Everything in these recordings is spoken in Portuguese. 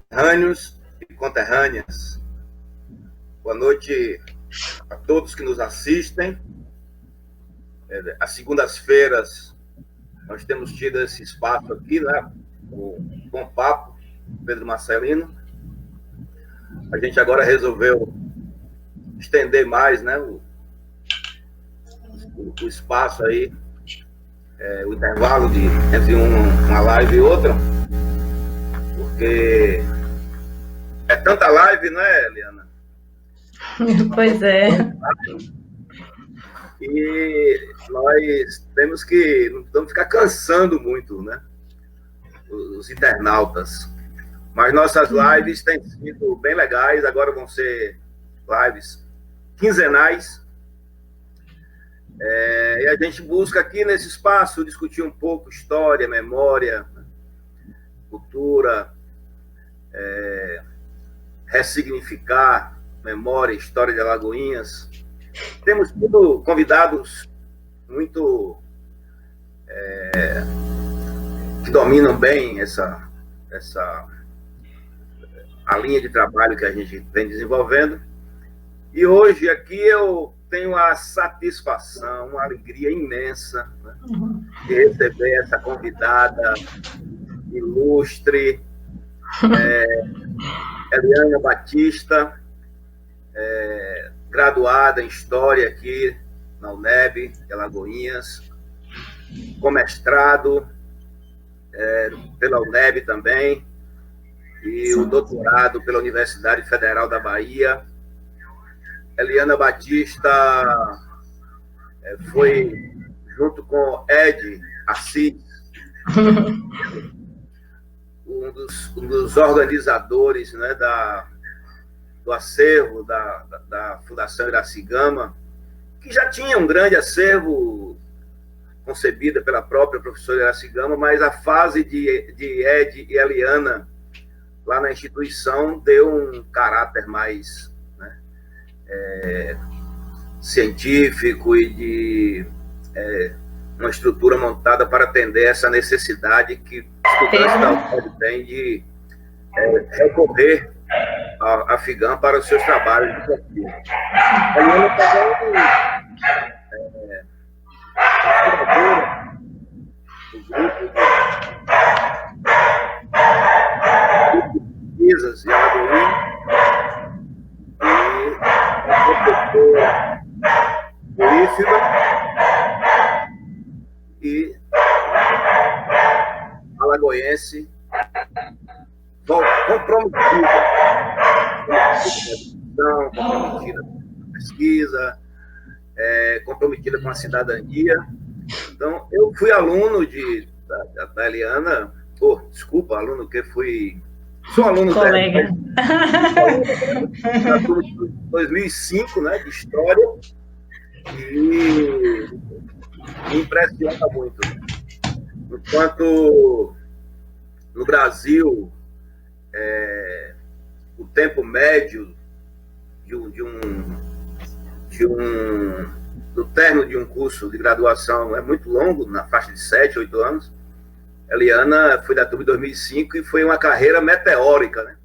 conterrâneos e conterrâneas. Boa noite a todos que nos assistem. Às segundas-feiras, nós temos tido esse espaço aqui, né? O Bom Papo, Pedro Marcelino. A gente agora resolveu estender mais, né, o espaço aí, o intervalo entre uma live e outra, porque é tanta live, né, Eliana? Pois é. E nós temos que não ficar cansando muito, né, os internautas. Mas nossas lives têm sido bem legais, agora vão ser lives quinzenais. E a gente busca aqui nesse espaço discutir um pouco história, memória, cultura, ressignificar memória, história de Alagoinhas. Temos tido convidados muito que dominam bem a linha de trabalho que a gente vem desenvolvendo. E hoje aqui eu tenho a satisfação, uma alegria imensa, né, de receber essa convidada ilustre, Eliana Batista, graduada em História aqui na UNEB, de Alagoinhas, com mestrado pela UNEB também, e o doutorado pela Universidade Federal da Bahia. Eliana Batista foi, junto com Ed Assis, um dos organizadores, né, do acervo da Fundação Iracigama, que já tinha um grande acervo concebida pela própria professora Iracigama, mas a fase de Ed e Eliana lá na instituição deu um caráter mais, né, científico e de uma estrutura montada para atender essa necessidade que estudantes da UFOD têm de recorrer a FIGAM para os seus trabalhos de pesquisa. A Eliana também curadora do grupo de pesquisas de Alagoinhas e professora prolífica e alagoense comprometida com a pesquisa, comprometida com a cidadania. Então, eu fui aluno da Eliana, aluno que fui... Sou aluno colega. Da turma de 2005, né, de História, e me impressiona muito. Enquanto no Brasil o tempo médio do término de um curso de graduação é muito longo, na faixa de 7, 8 anos, Eliana foi da turma de 2005 e foi uma carreira meteórica, né?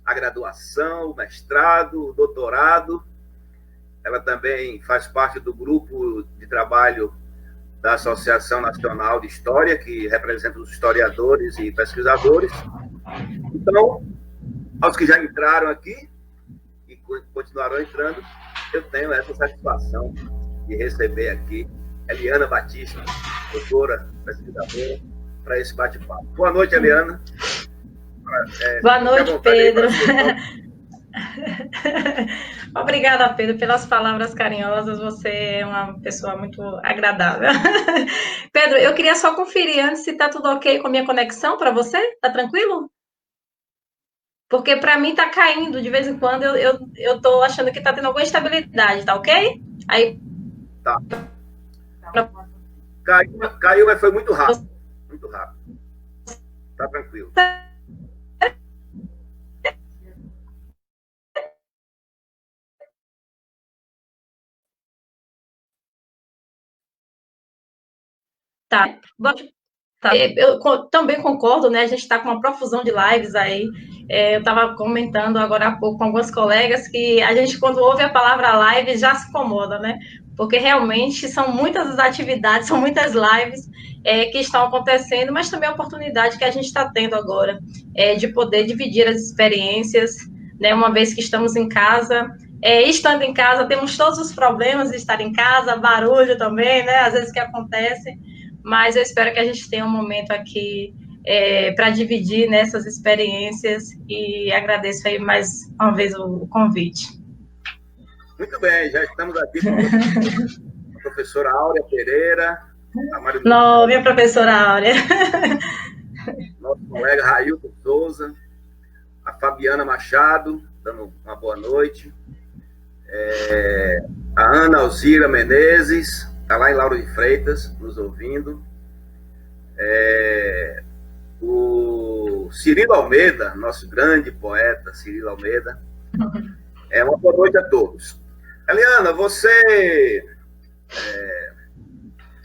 A graduação, o mestrado, o doutorado. Ela também faz parte do grupo de trabalho da Associação Nacional de História, que representa os historiadores e pesquisadores. Então, aos que já entraram aqui e continuarão entrando, eu tenho essa satisfação de receber aqui Eliana Batista, doutora, pesquisadora, para esse bate-papo. Boa noite, Eliana. Boa noite, Pedro. Obrigada, Pedro, pelas palavras carinhosas. Você é uma pessoa muito agradável. Pedro, eu queria só conferir antes se está tudo ok com a minha conexão para você. Tá tranquilo? Porque para mim tá caindo de vez em quando. Eu tô achando que tá tendo alguma instabilidade, tá ok? Aí. Tá. Caiu, mas foi muito rápido. Muito rápido. Tá tranquilo. Tá. Eu também concordo, né? A gente está com uma profusão de lives aí. Eu estava comentando agora há pouco com algumas colegas que a gente, quando ouve a palavra live, já se incomoda, né? Porque realmente são muitas as atividades, são muitas lives que estão acontecendo, mas também a oportunidade que a gente está tendo agora de poder dividir as experiências, né? Uma vez que estamos em casa. Estando em casa, temos todos os problemas de estar em casa, barulho também, né? Às vezes que acontece, mas eu espero que a gente tenha um momento aqui para dividir nessas experiências e agradeço aí mais uma vez o convite. Muito bem, já estamos aqui com a professora Áurea Pereira, Não, minha professora Áurea. Nosso colega Railton Souza, a Fabiana Machado, dando uma boa noite, a Ana Alzira Menezes, está lá em Lauro de Freitas, nos ouvindo, o Cirilo Almeida, nosso grande poeta, Cirilo Almeida. Uma boa noite a todos. Eliana, você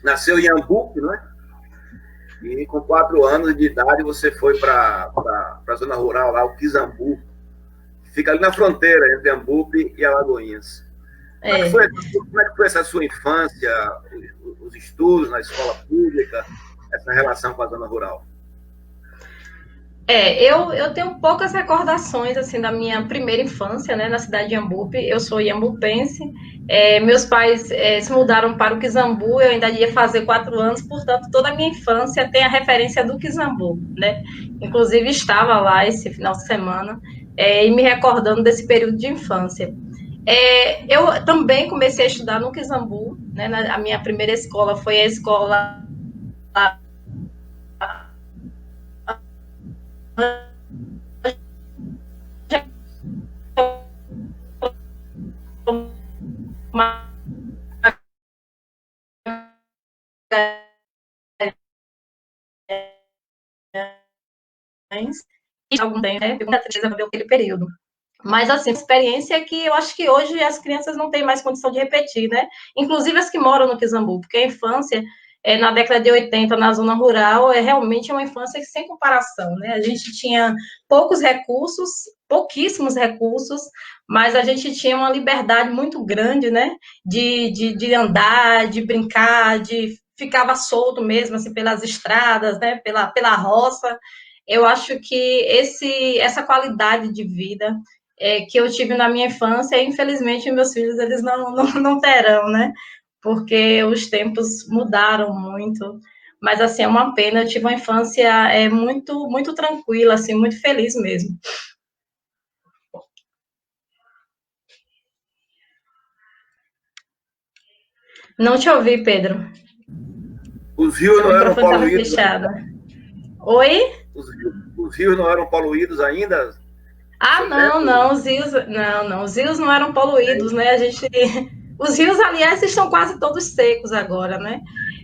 nasceu em Iambupe, não é? E com 4 anos de idade você foi para a zona rural lá, o Quizambu, que fica ali na fronteira entre Iambupe e Alagoinhas. Como é que foi essa sua infância, os estudos na escola pública, essa relação com a zona rural? Eu tenho poucas recordações assim da minha primeira infância, né, na cidade de Iambupe. Eu sou iambupense. Meus pais se mudaram para o Quizambu. Eu ainda ia fazer 4 anos, portanto toda a minha infância tem a referência do Quizambu, né? Inclusive estava lá esse final de semana e me recordando desse período de infância. Eu também comecei a estudar no Quizambu, né? A minha primeira escola foi a escola algum tempo, né? Aquele período. Mas, assim, a experiência é que eu acho que hoje as crianças não têm mais condição de repetir, né? Inclusive as que moram no Quizambu, porque a infância, na década de 80, na zona rural, realmente uma infância sem comparação, né? A gente tinha poucos recursos, pouquíssimos recursos, mas a gente tinha uma liberdade muito grande, né? De andar, de brincar, ficava solto mesmo, assim, pelas estradas, né? Pela roça. Eu acho que essa qualidade de vida que eu tive na minha infância, infelizmente, meus filhos, eles não terão, né? Porque os tempos mudaram muito. Mas, assim, é uma pena. Eu tive uma infância muito, muito tranquila, assim, muito feliz mesmo. Não te ouvi, Pedro. Os rios não eram poluídos? Oi? Os rios não eram poluídos ainda? Não, os rios não eram poluídos, né? Os rios, aliás, estão quase todos secos agora, né?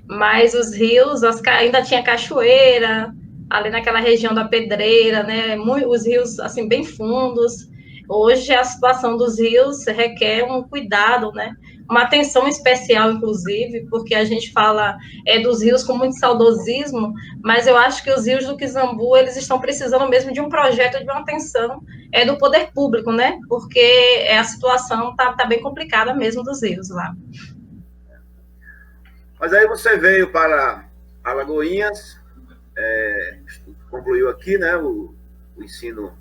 Mas os rios, ainda tinha cachoeira, ali naquela região da Pedreira, né? Os rios, assim, bem fundos. Hoje, a situação dos rios requer um cuidado, né? Uma atenção especial, inclusive, porque a gente fala dos rios com muito saudosismo, mas eu acho que os rios do Quizambu, eles estão precisando mesmo de um projeto, de uma atenção do poder público, né? Porque a situação tá bem complicada mesmo dos rios lá. Mas aí você veio para Alagoinhas, concluiu aqui, né, o ensino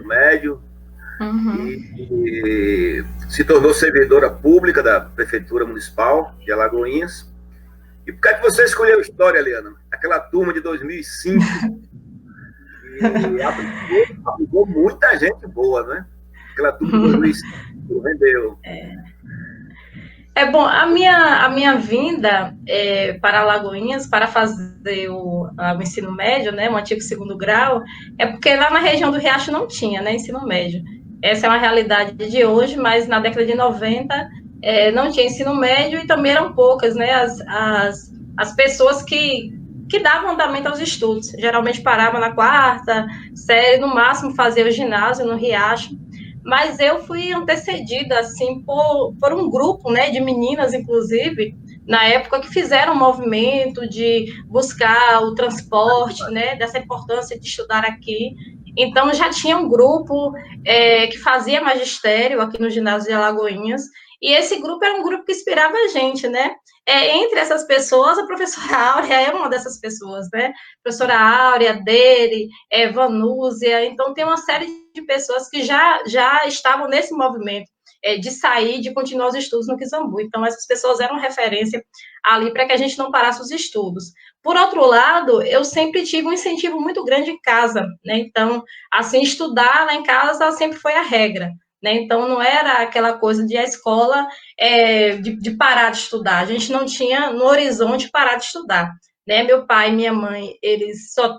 médio, e se tornou servidora pública da Prefeitura Municipal de Alagoinhas. E por que é que você escolheu História, Eliana? Aquela turma de 2005, e aplicou muita gente boa, né? Aquela turma de 2005 rendeu. Bom, a minha vinda para Alagoinhas, para fazer o ensino médio, né, o antigo 2º grau, porque lá na região do Riacho não tinha, né, ensino médio. Essa é uma realidade de hoje, mas na década de 90 não tinha ensino médio e também eram poucas, né, as pessoas que davam andamento aos estudos. Geralmente paravam na 4ª série, no máximo fazia o ginásio no Riacho. mas eu fui antecedida, assim, por um grupo, né, de meninas, inclusive, na época, que fizeram um movimento de buscar o transporte, né, dessa importância de estudar aqui. Então, já tinha um grupo que fazia magistério aqui no ginásio de Alagoinhas, e esse grupo era um grupo que inspirava a gente, né? Entre essas pessoas, a professora Áurea é uma dessas pessoas, né? A professora Áurea, dele, Vanúzia, então tem uma série de pessoas que já estavam nesse movimento de sair, de continuar os estudos no Kizambu. Então, essas pessoas eram referência ali para que a gente não parasse os estudos. Por outro lado, eu sempre tive um incentivo muito grande em casa, né? Então, assim, estudar lá em casa sempre foi a regra. Né? Então, não era aquela coisa de a escola de parar de estudar. A gente não tinha no horizonte parar de estudar. Né? Meu pai e minha mãe, eles só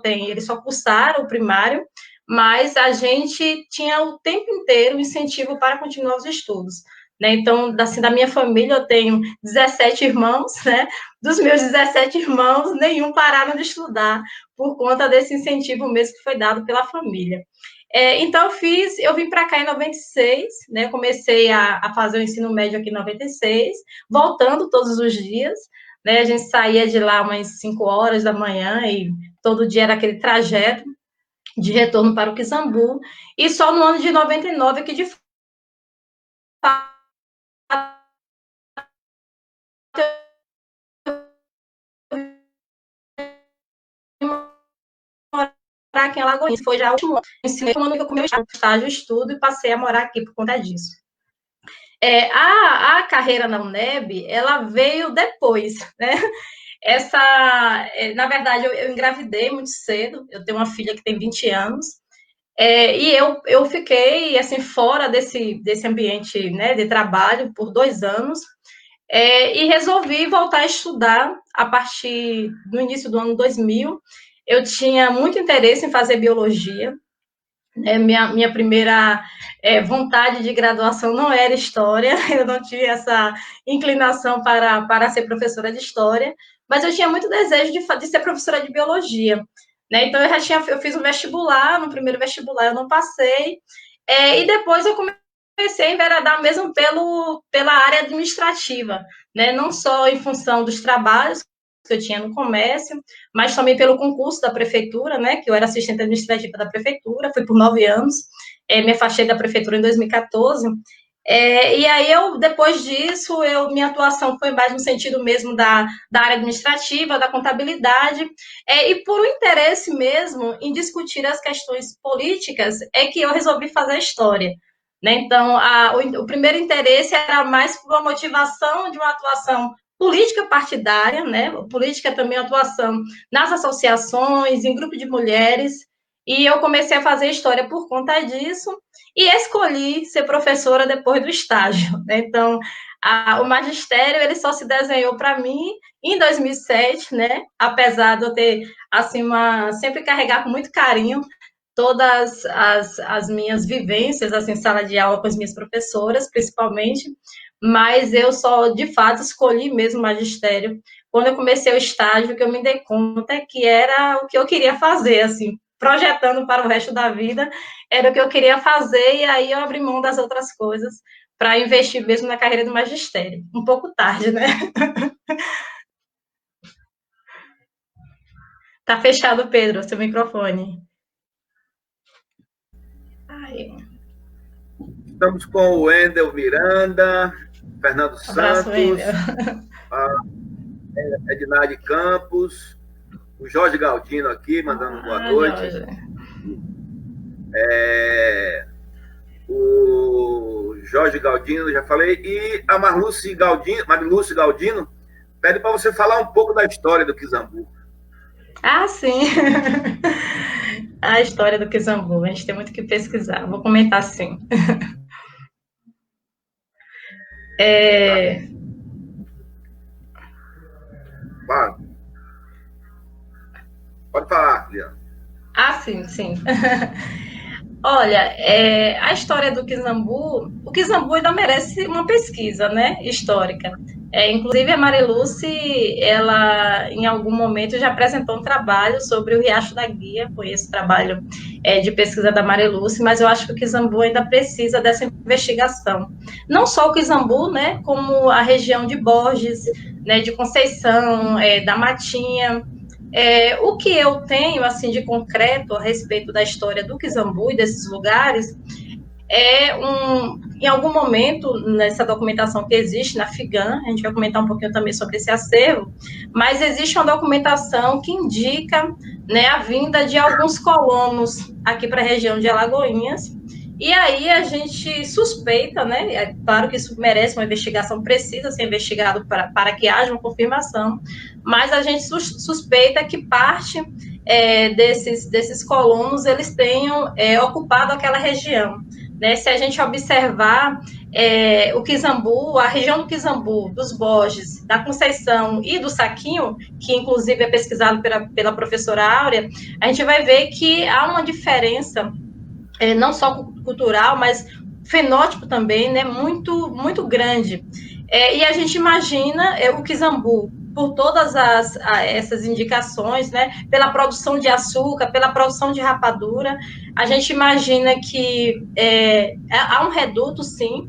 cursaram o primário, mas a gente tinha o tempo inteiro incentivo para continuar os estudos. Né? Então, assim, da minha família, eu tenho 17 irmãos, né? Dos meus 17 irmãos, nenhum pararam de estudar por conta desse incentivo mesmo que foi dado pela família. Então, eu vim para cá em 96, né? Comecei a fazer o ensino médio aqui em 96, voltando todos os dias, né? A gente saía de lá umas 5 horas da manhã e todo dia era aquele trajeto de retorno para o Kizambu, e só no ano de 99 que de fato morar aqui em Alagoinhas. Foi já o último ano que eu comecei o estágio, estudo, e passei a morar aqui por conta disso. A carreira na UNEB, ela veio depois, né? Na verdade, eu engravidei muito cedo, eu tenho uma filha que tem 20 anos, e eu fiquei, assim, fora desse ambiente, né, de trabalho por 2 anos, e resolvi voltar a estudar a partir do início do ano 2000. Eu tinha muito interesse em fazer biologia, minha primeira vontade de graduação não era história, eu não tinha essa inclinação para ser professora de história, mas eu tinha muito desejo de ser professora de biologia. Né? Então, eu fiz um vestibular, no primeiro vestibular eu não passei, e depois eu comecei a enveredar mesmo pela área administrativa, né? Não só em função dos trabalhos que eu tinha no comércio, mas também pelo concurso da prefeitura, né, que eu era assistente administrativa da prefeitura, fui por 9 anos, me afastei da prefeitura em 2014, e aí depois disso, minha atuação foi mais no sentido mesmo da área administrativa, da contabilidade, e por um interesse mesmo em discutir as questões políticas, é que eu resolvi fazer a história. Né? Então, o primeiro interesse era mais por uma motivação de uma atuação política partidária, né? Política também atuação nas associações, em grupo de mulheres, e eu comecei a fazer história por conta disso, e escolhi ser professora depois do estágio. Né? Então, o magistério ele só se desenhou para mim em 2007, né? Apesar de eu ter assim sempre carregar com muito carinho todas as minhas vivências assim, em sala de aula com as minhas professoras, principalmente, mas eu só, de fato, escolhi mesmo o magistério quando eu comecei o estágio, que eu me dei conta que era o que eu queria fazer, assim, projetando para o resto da vida, era o que eu queria fazer, e aí eu abri mão das outras coisas para investir mesmo na carreira do magistério. Um pouco tarde, né? Tá fechado, Pedro, seu microfone. Ai. Estamos com o Wendel Miranda, Fernando Abraço, Santos, Wendel. a Ednade Campos, o Jorge Galdino aqui, mandando boa noite. O Jorge Galdino, já falei, e a Marluce Galdino pede para você falar um pouco da história do Kizambu. Ah, sim. A história do Kizambu, a gente tem muito que pesquisar. Vou comentar sim. Pode falar, Liana. Ah, sim, sim. Olha, a história do Kizambu, o Kizambu ainda merece uma pesquisa, né, histórica. Inclusive, a Mariluce, ela, em algum momento, já apresentou um trabalho sobre o Riacho da Guia, conheço o trabalho de pesquisa da Mariluce, mas eu acho que o Quizambu ainda precisa dessa investigação. Não só o Quizambu, né, como a região de Borges, né, de Conceição, da Matinha. O que eu tenho, assim, de concreto a respeito da história do Quizambu e desses lugares em algum momento, nessa documentação que existe na FIGAM, a gente vai comentar um pouquinho também sobre esse acervo, mas existe uma documentação que indica, né, a vinda de alguns colonos aqui para a região de Alagoinhas, e aí a gente suspeita, né, é claro que isso merece uma investigação, precisa ser investigado para que haja uma confirmação, mas a gente suspeita que parte desses colonos, eles tenham ocupado aquela região. Né, se a gente observar o Quizambu, a região do Quizambu, dos Borges, da Conceição e do Saquinho, que inclusive é pesquisado pela professora Áurea, a gente vai ver que há uma diferença, não só cultural, mas fenótipo também, né, muito, muito grande. E a gente imagina o Quizambu, por todas essas indicações, né, pela produção de açúcar, pela produção de rapadura, a gente imagina que há um reduto, sim,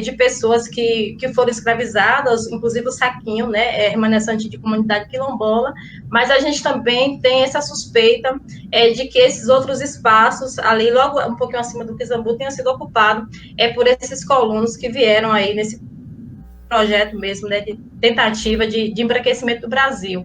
de pessoas que foram escravizadas, inclusive o Saquinho, né, remanescente de comunidade quilombola, mas a gente também tem essa suspeita de que esses outros espaços, ali logo um pouquinho acima do Quizambu, tenham sido ocupados por esses colonos que vieram aí nesse projeto mesmo, né, de tentativa de embranquecimento do Brasil.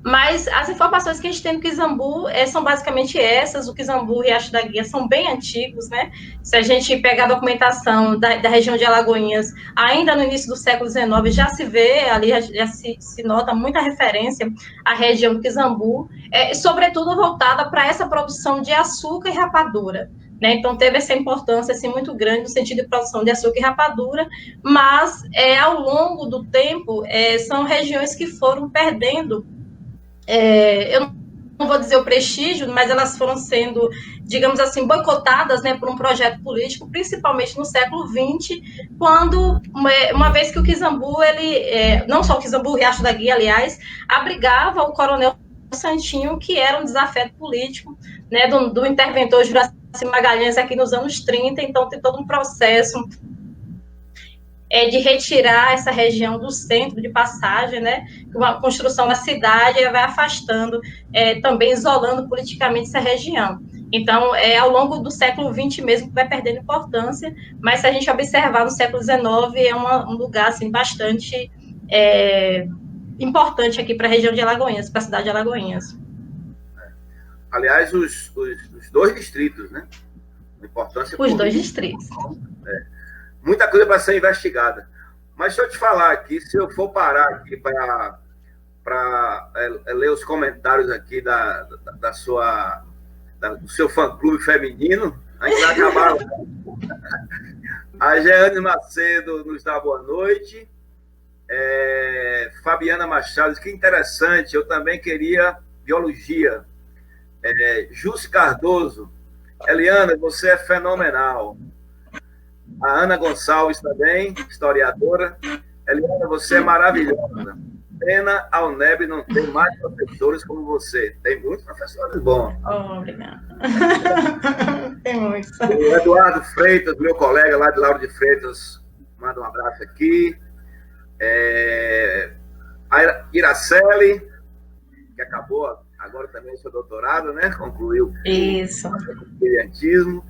Mas as informações que a gente tem no Quizambu são basicamente essas. O Quizambu e o Riacho da Guia são bem antigos, né? Se a gente pegar a documentação da região de Alagoinhas, ainda no início do século XIX, já se vê, ali já se nota muita referência à região do Quizambu, sobretudo voltada para essa produção de açúcar e rapadura. Né? Então, teve essa importância assim, muito grande no sentido de produção de açúcar e rapadura, mas ao longo do tempo, são regiões que foram perdendo eu não vou dizer o prestígio, mas elas foram sendo, digamos assim, boicotadas, né, por um projeto político, principalmente no século XX, quando, uma vez que o Quizambu, não só o Quizambu, o Riacho da Guia, aliás, abrigava o coronel Santinho, que era um desafeto político, né, do interventor Juraci Magalhães aqui nos anos 30, então tem todo um processo de retirar essa região do centro de passagem, né? Uma construção da cidade vai afastando, também isolando politicamente essa região. Então, ao longo do século XX mesmo que vai perdendo importância, mas se a gente observar no século XIX, é um lugar assim, bastante importante aqui para a região de Alagoinhas, para a cidade de Alagoinhas. Aliás, os dois distritos, né? A importância os dois distritos. Muita coisa para ser investigada. Mas deixa eu te falar aqui, se eu for parar aqui para ler os comentários aqui do seu fã-clube feminino, a gente vai acabar. A Jeane Macedo nos dá boa noite. Fabiana Machado, que interessante, eu também queria biologia. Júcio Cardoso, Eliana, você é fenomenal. A Ana Gonçalves também, historiadora. Eliana, você é maravilhosa. Pena a UNEB não ter mais professores como você. Tem muitos professores bons. Obrigada. Tem muitos. O Eduardo Freitas, meu colega lá de Lauro de Freitas, manda um abraço aqui. A Iraceli, que acabou agora também o seu doutorado, né? Concluiu. Isso. O brilhantismo.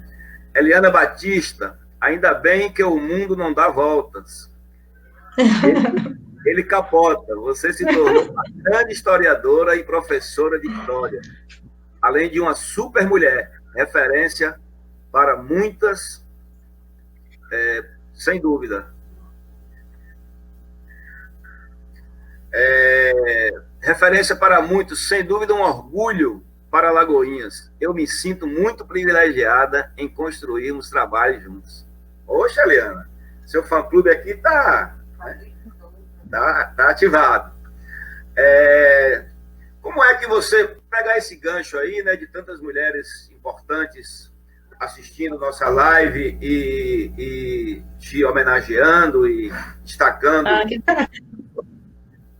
Eliana Batista, ainda bem que o mundo não dá voltas. Ele capota. Você se tornou uma grande historiadora e professora de história, além de uma super mulher, referência para muitas, sem dúvida. Referência para muitos, sem dúvida, um orgulho para Alagoinhas. Eu me sinto muito privilegiada em construirmos trabalhos juntos. Oxa, Eliana, seu fã-clube aqui tá ativado. Como é que você pegar esse gancho aí, né, de tantas mulheres importantes assistindo nossa live e te homenageando e destacando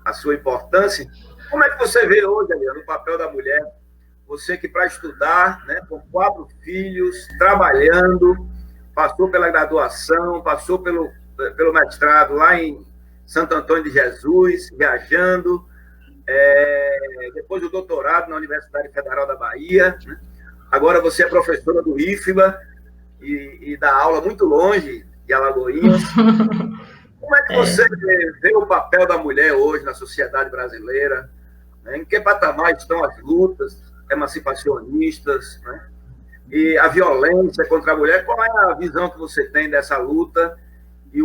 a sua importância. Como é que você vê hoje, Eliana, o papel da mulher? Você que para estudar, né, com 4 filhos, trabalhando, passou pela graduação, passou pelo mestrado lá em Santo Antônio de Jesus, viajando, depois o doutorado na Universidade Federal da Bahia, né? Agora você é professora do IFBA e dá aula muito longe de Alagoinhas. Como é que você vê o papel da mulher hoje na sociedade brasileira? Né? Em que patamar estão as lutas emancipacionistas, né? E a violência contra a mulher? Qual é a visão que você tem dessa luta? E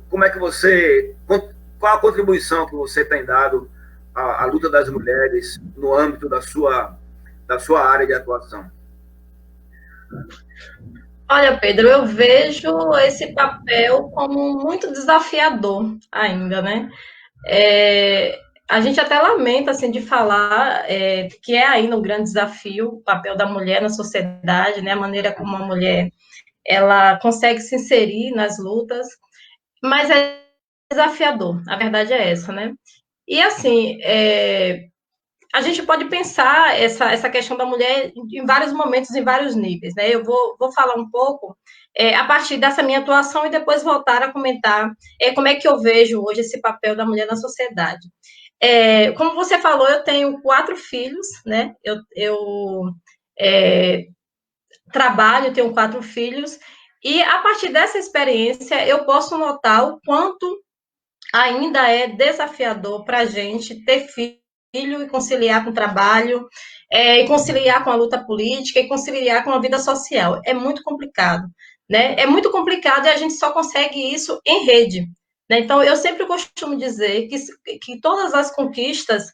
como é que você... Qual a contribuição que você tem dado à luta das mulheres no âmbito da sua área de atuação? Olha, Pedro, eu vejo esse papel como muito desafiador ainda, né? A gente até lamenta, assim, de falar que é ainda um grande desafio o papel da mulher na sociedade, né? A maneira como a mulher, ela consegue se inserir nas lutas, mas é desafiador, a verdade é essa, né? E, assim, a gente pode pensar essa questão da mulher em vários momentos, em vários níveis, né? Eu vou falar um pouco a partir dessa minha atuação e depois voltar a comentar como é que eu vejo hoje esse papel da mulher na sociedade. Como você falou, eu tenho 4 filhos, né? Eu trabalho, tenho 4 filhos, e a partir dessa experiência eu posso notar o quanto ainda é desafiador para a gente ter filho e conciliar com o trabalho, e conciliar com a luta política, e conciliar com a vida social. É muito complicado, né? É muito complicado e a gente só consegue isso em rede. Né? Então, eu sempre costumo dizer que todas as conquistas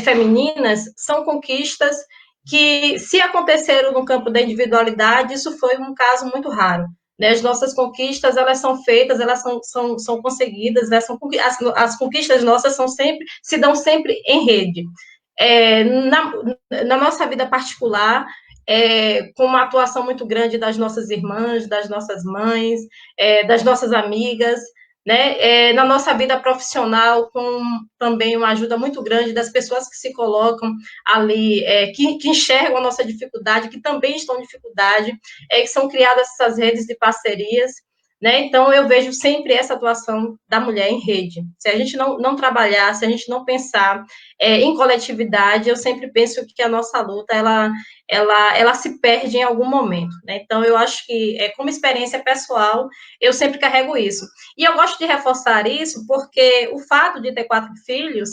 femininas são conquistas que, se aconteceram no campo da individualidade, isso foi um caso muito raro. Né, as nossas conquistas, elas são feitas, elas são conseguidas, né, as conquistas nossas se dão sempre em rede. Na nossa vida particular, com uma atuação muito grande das nossas irmãs, das nossas mães, das nossas amigas, né? Na nossa vida profissional, com também uma ajuda muito grande das pessoas que se colocam ali, que enxergam a nossa dificuldade, que também estão em dificuldade, que são criadas essas redes de parcerias, né? Então, eu vejo sempre essa atuação da mulher em rede. Se a gente não trabalhar, se a gente não pensar em coletividade, eu sempre penso que a nossa luta, ela se perde em algum momento, né? Então, eu acho que, como experiência pessoal, eu sempre carrego isso. E eu gosto de reforçar isso porque o fato de ter 4 filhos,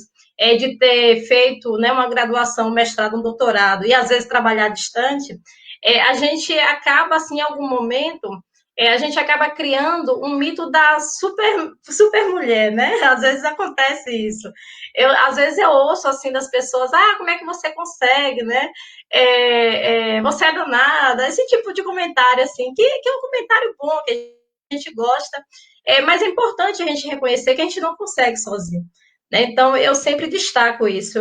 de ter feito, né, uma graduação, um mestrado, um doutorado, e às vezes trabalhar distante, a gente acaba, assim, em algum momento, a gente acaba criando um mito da super mulher, né? Às vezes acontece isso. Às vezes eu ouço, assim, das pessoas, como é que você consegue, né? Você é danada, esse tipo de comentário, assim, que é um comentário bom, que a gente gosta, mas é importante a gente reconhecer que a gente não consegue sozinho. Né? Então, eu sempre destaco isso.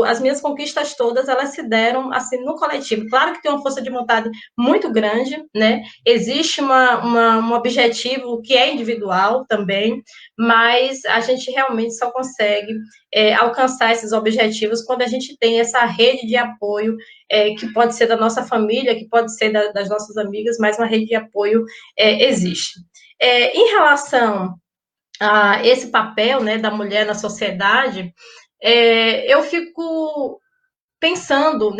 As minhas conquistas todas, elas se deram assim no coletivo. Claro que tem uma força de vontade muito grande, né? Existe um objetivo que é individual também, mas a gente realmente só consegue alcançar esses objetivos quando a gente tem essa rede de apoio, que pode ser da nossa família, que pode ser das nossas amigas, mas uma rede de apoio existe. Em relação a esse papel, né, da mulher na sociedade, eu fico pensando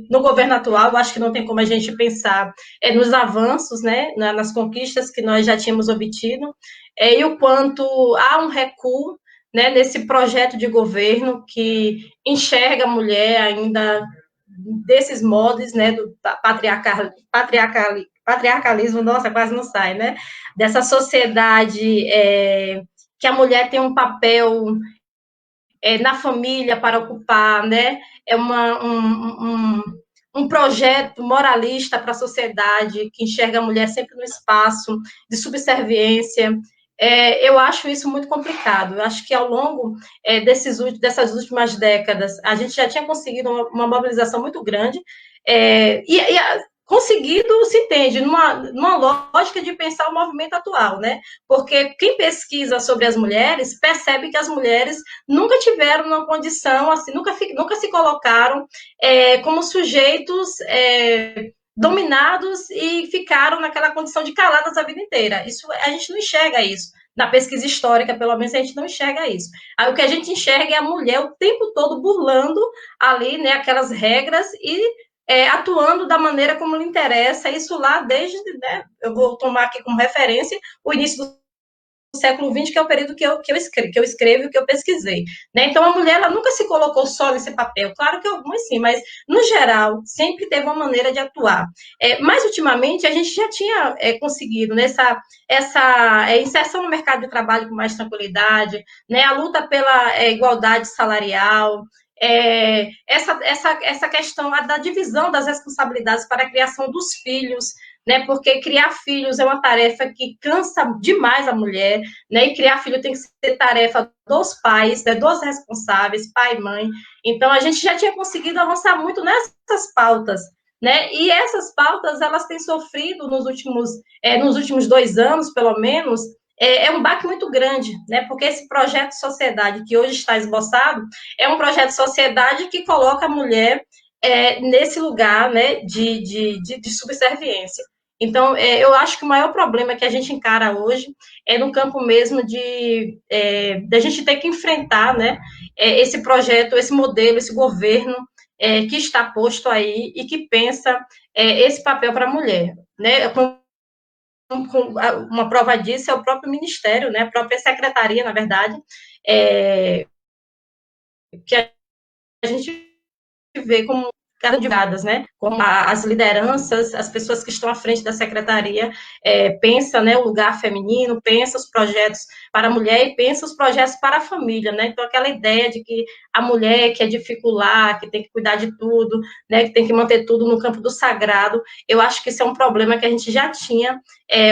no governo atual. Acho que não tem como a gente pensar nos avanços, né, nas conquistas que nós já tínhamos obtido, e o quanto há um recuo, né, nesse projeto de governo que enxerga a mulher ainda desses modos, né, do patriarcalismo, nossa, quase não sai, né, dessa sociedade que a mulher tem um papel na família para ocupar, né, um projeto moralista para a sociedade que enxerga a mulher sempre no espaço de subserviência. Eu acho isso muito complicado. Eu acho que ao longo dessas últimas décadas, a gente já tinha conseguido uma mobilização muito grande, conseguido, se entende, numa lógica de pensar o movimento atual, né? Porque quem pesquisa sobre as mulheres percebe que as mulheres nunca tiveram uma condição, assim, nunca se colocaram como sujeitos dominados e ficaram naquela condição de caladas a vida inteira. Isso, a gente não enxerga isso. Na pesquisa histórica, pelo menos, a gente não enxerga isso. Aí, o que a gente enxerga é a mulher o tempo todo burlando ali, né, aquelas regras e atuando da maneira como lhe interessa, isso lá desde, né, eu vou tomar aqui como referência o início do século XX, que é o período que eu escrevo e que eu pesquisei. Né? Então, a mulher ela nunca se colocou só nesse papel. Claro que algumas sim, mas, no geral, sempre teve uma maneira de atuar. Mas, ultimamente, a gente já tinha conseguido nessa inserção no mercado de trabalho com mais tranquilidade, né? A luta pela igualdade salarial, essa questão da divisão das responsabilidades para a criação dos filhos, né? Porque criar filhos é uma tarefa que cansa demais a mulher, né? E criar filho tem que ser tarefa dos pais, né? Dos responsáveis, pai e mãe. Então, a gente já tinha conseguido avançar muito nessas pautas, né? E essas pautas, elas têm sofrido nos últimos 2 anos, pelo menos, um baque muito grande, né? Porque esse projeto de sociedade que hoje está esboçado é um projeto de sociedade que coloca a mulher nesse lugar, né, de subserviência. Então, eu acho que o maior problema que a gente encara hoje é no campo mesmo da gente ter que enfrentar, né, esse projeto, esse modelo, esse governo que está posto aí e que pensa esse papel para a mulher, né? Uma prova disso é o próprio Ministério, né, a própria Secretaria, na verdade, que a gente vê como candidatas, né? Como as lideranças, as pessoas que estão à frente da secretaria, pensa, né, o lugar feminino, pensa os projetos para a mulher e pensa os projetos para a família, né? Então, aquela ideia de que a mulher quer dificular, que tem que cuidar de tudo, né, que tem que manter tudo no campo do sagrado, eu acho que isso é um problema que a gente já tinha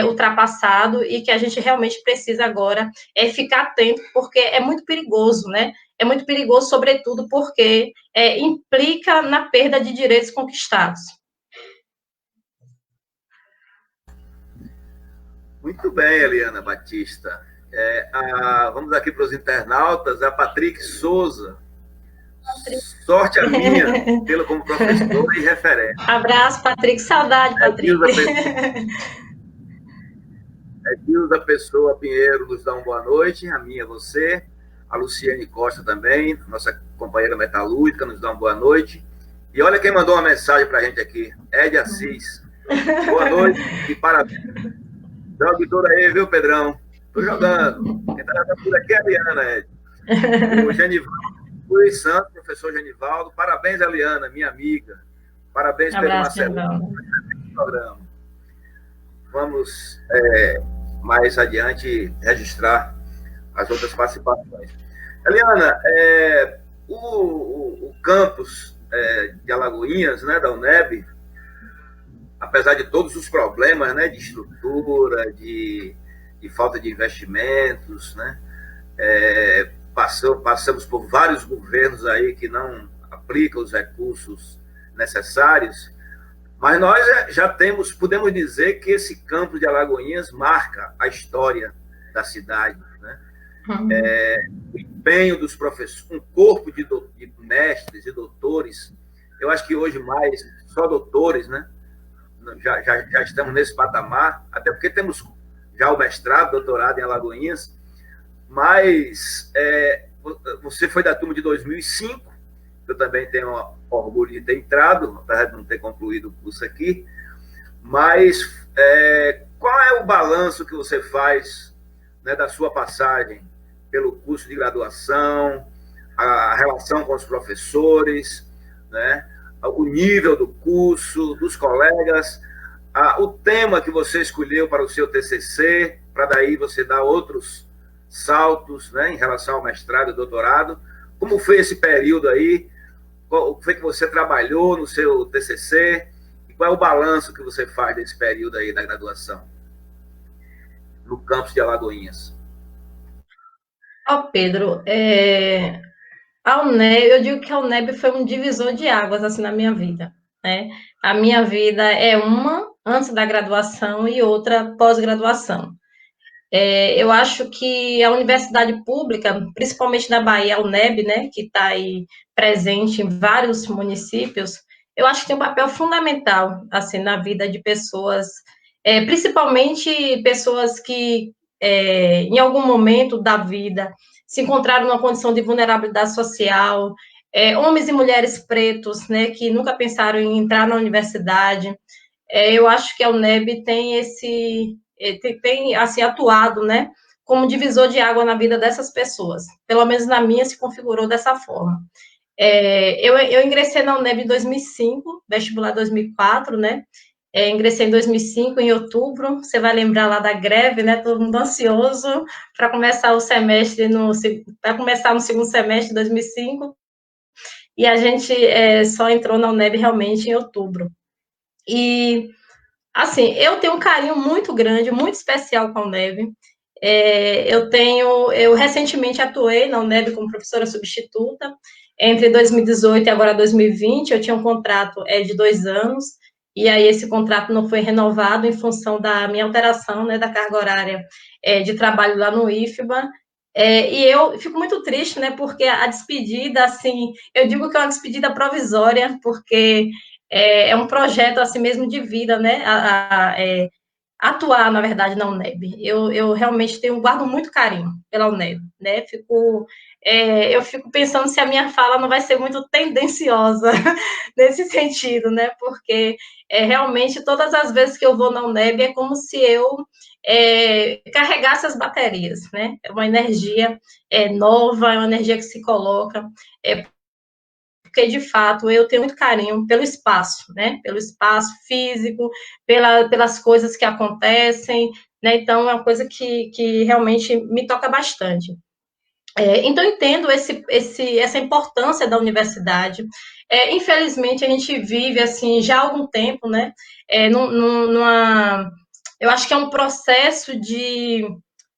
ultrapassado e que a gente realmente precisa agora ficar atento, porque é muito perigoso, né? É muito perigoso, sobretudo, porque implica na perda de direitos conquistados. Muito bem, Eliana Batista. Vamos aqui para os internautas. A Patrick Souza. Sorte a minha, pelo como professor e referente. Abraço, Patrick. Saudade, Patrick. Dilza Pessoa Pinheiro nos dá uma boa noite. A minha, você. A Luciane Costa também, nossa companheira metalúrgica, nos dá uma boa noite. E olha quem mandou uma mensagem para a gente aqui, Ed Assis. Boa noite e parabéns. Jogue tudo aí, viu, Pedrão? Tô jogando. Quem tá por aqui é a Eliana, Ed. O Genivaldo Luiz Santos, professor Genivaldo. Parabéns, Eliana, minha amiga. Parabéns pelo Marcelo. Programa. Vamos mais adiante registrar as outras participações. Eliana, o campus de Alagoinhas, né, da UNEB, apesar de todos os problemas, né, de estrutura, de falta de investimentos, né, passamos por vários governos aí que não aplicam os recursos necessários, mas nós já podemos dizer que esse campus de Alagoinhas marca a história da cidade, né? O empenho dos professores, um corpo de mestres e doutores, eu acho que hoje mais só doutores, né? Já estamos nesse patamar, até porque temos já o mestrado, doutorado em Alagoinhas, mas você foi da turma de 2005, eu também tenho orgulho de ter entrado, apesar de não ter concluído o curso aqui, mas qual é o balanço que você faz, né, da sua passagem pelo curso de graduação, a relação com os professores, né, o nível do curso, dos colegas, o tema que você escolheu para o seu TCC, para daí você dar outros saltos, né, em relação ao mestrado e doutorado. Como foi esse período aí? O que foi que você trabalhou no seu TCC? E qual é o balanço que você faz desse período aí da graduação no campus de Alagoinhas? Pedro, a UNEB, eu digo que a UNEB foi um divisor de águas assim na minha vida, né? A minha vida é uma antes da graduação e outra pós-graduação. Eu acho que a universidade pública, principalmente na Bahia, a UNEB, né, que está aí presente em vários municípios, eu acho que tem um papel fundamental, assim, na vida de pessoas, principalmente pessoas que, em algum momento da vida, se encontraram numa condição de vulnerabilidade social, homens e mulheres pretos, né, que nunca pensaram em entrar na universidade. Eu acho que a UNEB tem tem assim, atuado, né, como divisor de água na vida dessas pessoas. Pelo menos na minha se configurou dessa forma. Eu ingressei na UNEB em 2005, vestibular 2004, né? Ingressei em 2005, em outubro. Você vai lembrar lá da greve, né? Todo mundo ansioso para começar o semestre para começar no segundo semestre de 2005. E a gente só entrou na UNEB realmente em outubro. E assim, eu tenho um carinho muito grande, muito especial com a UNEB. Eu recentemente atuei na UNEB como professora substituta, entre 2018 e agora 2020, eu tinha um contrato de 2 anos, e aí esse contrato não foi renovado em função da minha alteração, né, da carga horária de trabalho lá no IFBA, e eu fico muito triste, né, porque a despedida, assim, eu digo que é uma despedida provisória, porque é um projeto, assim mesmo, de vida, né, atuar, na verdade, na UNEB. Eu realmente guardo muito carinho pela UNEB, né? Eu fico pensando se a minha fala não vai ser muito tendenciosa nesse sentido, né? Porque realmente todas as vezes que eu vou na UNEB é como se eu carregasse as baterias, né? É uma energia nova, é uma energia que se coloca. Porque de fato eu tenho muito carinho pelo espaço, né? Pelo espaço físico, pelas coisas que acontecem, né? Então é uma coisa que realmente me toca bastante. Então eu entendo essa importância da universidade. Infelizmente a gente vive assim já há algum tempo, né? Eu acho que é um processo de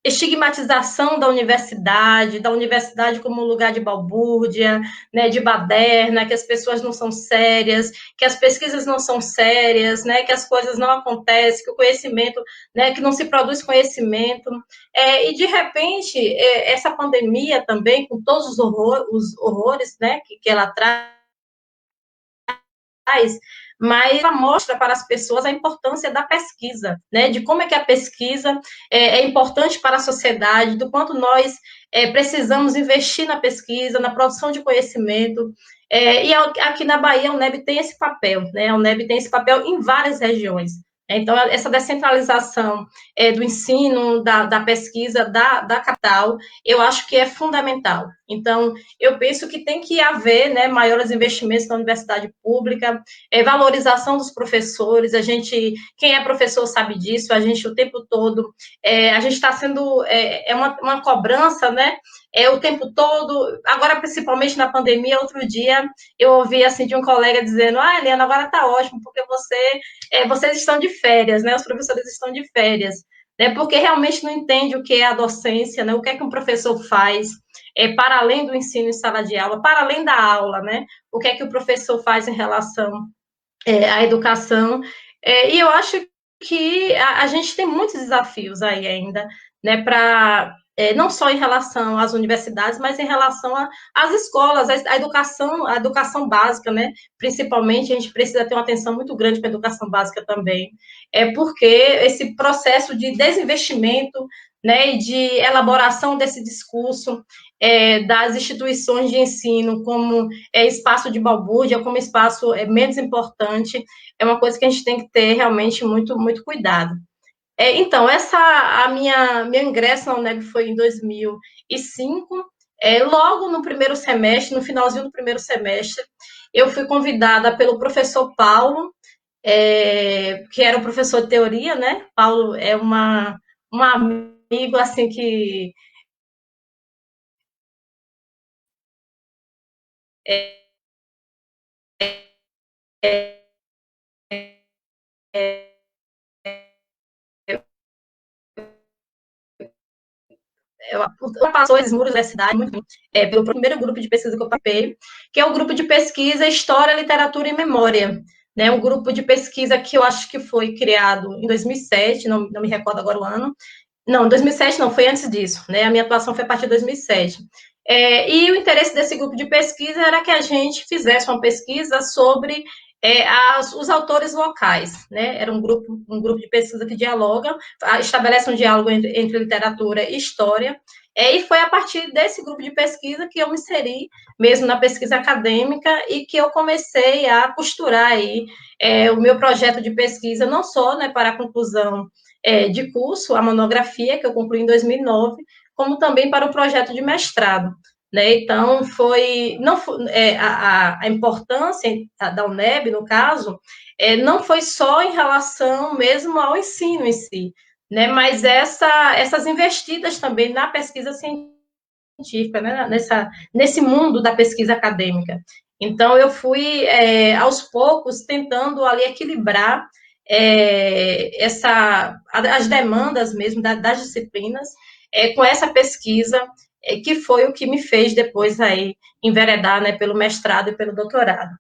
estigmatização da universidade como um lugar de balbúrdia, né, de baderna, que as pessoas não são sérias, que as pesquisas não são sérias, né, que as coisas não acontecem, que o conhecimento, né, que não se produz conhecimento. E, de repente, essa pandemia também, com todos os horrores, né, que ela traz, mas ela mostra para as pessoas a importância da pesquisa, né? De como é que a pesquisa é importante para a sociedade, do quanto nós precisamos investir na pesquisa, na produção de conhecimento. E aqui na Bahia, a UNEB tem esse papel, né? A UNEB tem esse papel em várias regiões. Então, essa descentralização do ensino, da pesquisa, da capital, eu acho que é fundamental. Então, eu penso que tem que haver, né, maiores investimentos na universidade pública, valorização dos professores. Quem é professor sabe disso, a gente o tempo todo, a gente está sendo, uma cobrança, né, o tempo todo, agora principalmente na pandemia. Outro dia eu ouvi, assim, de um colega dizendo, Eliana, agora está ótimo, porque vocês estão de férias, né, os professores estão de férias, né, porque realmente não entende o que é a docência, né, o que é que um professor faz, para além do ensino em sala de aula, para além da aula, né, o que é que o professor faz em relação à educação. E eu acho que a gente tem muitos desafios aí ainda, né, para não só em relação às universidades, mas em relação às escolas, a educação básica, né? Principalmente, a gente precisa ter uma atenção muito grande para a educação básica também, porque esse processo de desinvestimento, né, e de elaboração desse discurso das instituições de ensino como espaço de balbúrdia, como espaço menos importante, é uma coisa que a gente tem que ter realmente muito, muito cuidado. Então, meu ingresso na UNEB foi em 2005. Logo no primeiro semestre, no finalzinho do primeiro semestre, eu fui convidada pelo professor Paulo, que era um professor de teoria, né? Paulo é um amigo, assim, que é, é, ultrapassou esses muros da cidade muito pelo primeiro grupo de pesquisa que eu participei, que é o grupo de pesquisa História, Literatura e Memória, né, um grupo de pesquisa que eu acho que foi criado em 2007, não me recordo agora o ano. Não, 2007 não, foi antes disso, né? A minha atuação foi a partir de 2007. E o interesse desse grupo de pesquisa era que a gente fizesse uma pesquisa sobre os autores locais, né? Era um grupo de pesquisa que dialoga, estabelece um diálogo entre literatura e história, e foi a partir desse grupo de pesquisa que eu me inseri mesmo na pesquisa acadêmica e que eu comecei a costurar aí o meu projeto de pesquisa, não só, né, para a conclusão de curso, a monografia, que eu concluí em 2009, como também para o projeto de mestrado. Né? Então, a importância da UNEB, no caso, não foi só em relação mesmo ao ensino em si, né? Mas essas investidas também na pesquisa científica, né? Nesse mundo da pesquisa acadêmica. Então, eu fui, aos poucos, tentando ali equilibrar as demandas mesmo das disciplinas com essa pesquisa, que foi o que me fez depois aí enveredar, né, pelo mestrado e pelo doutorado.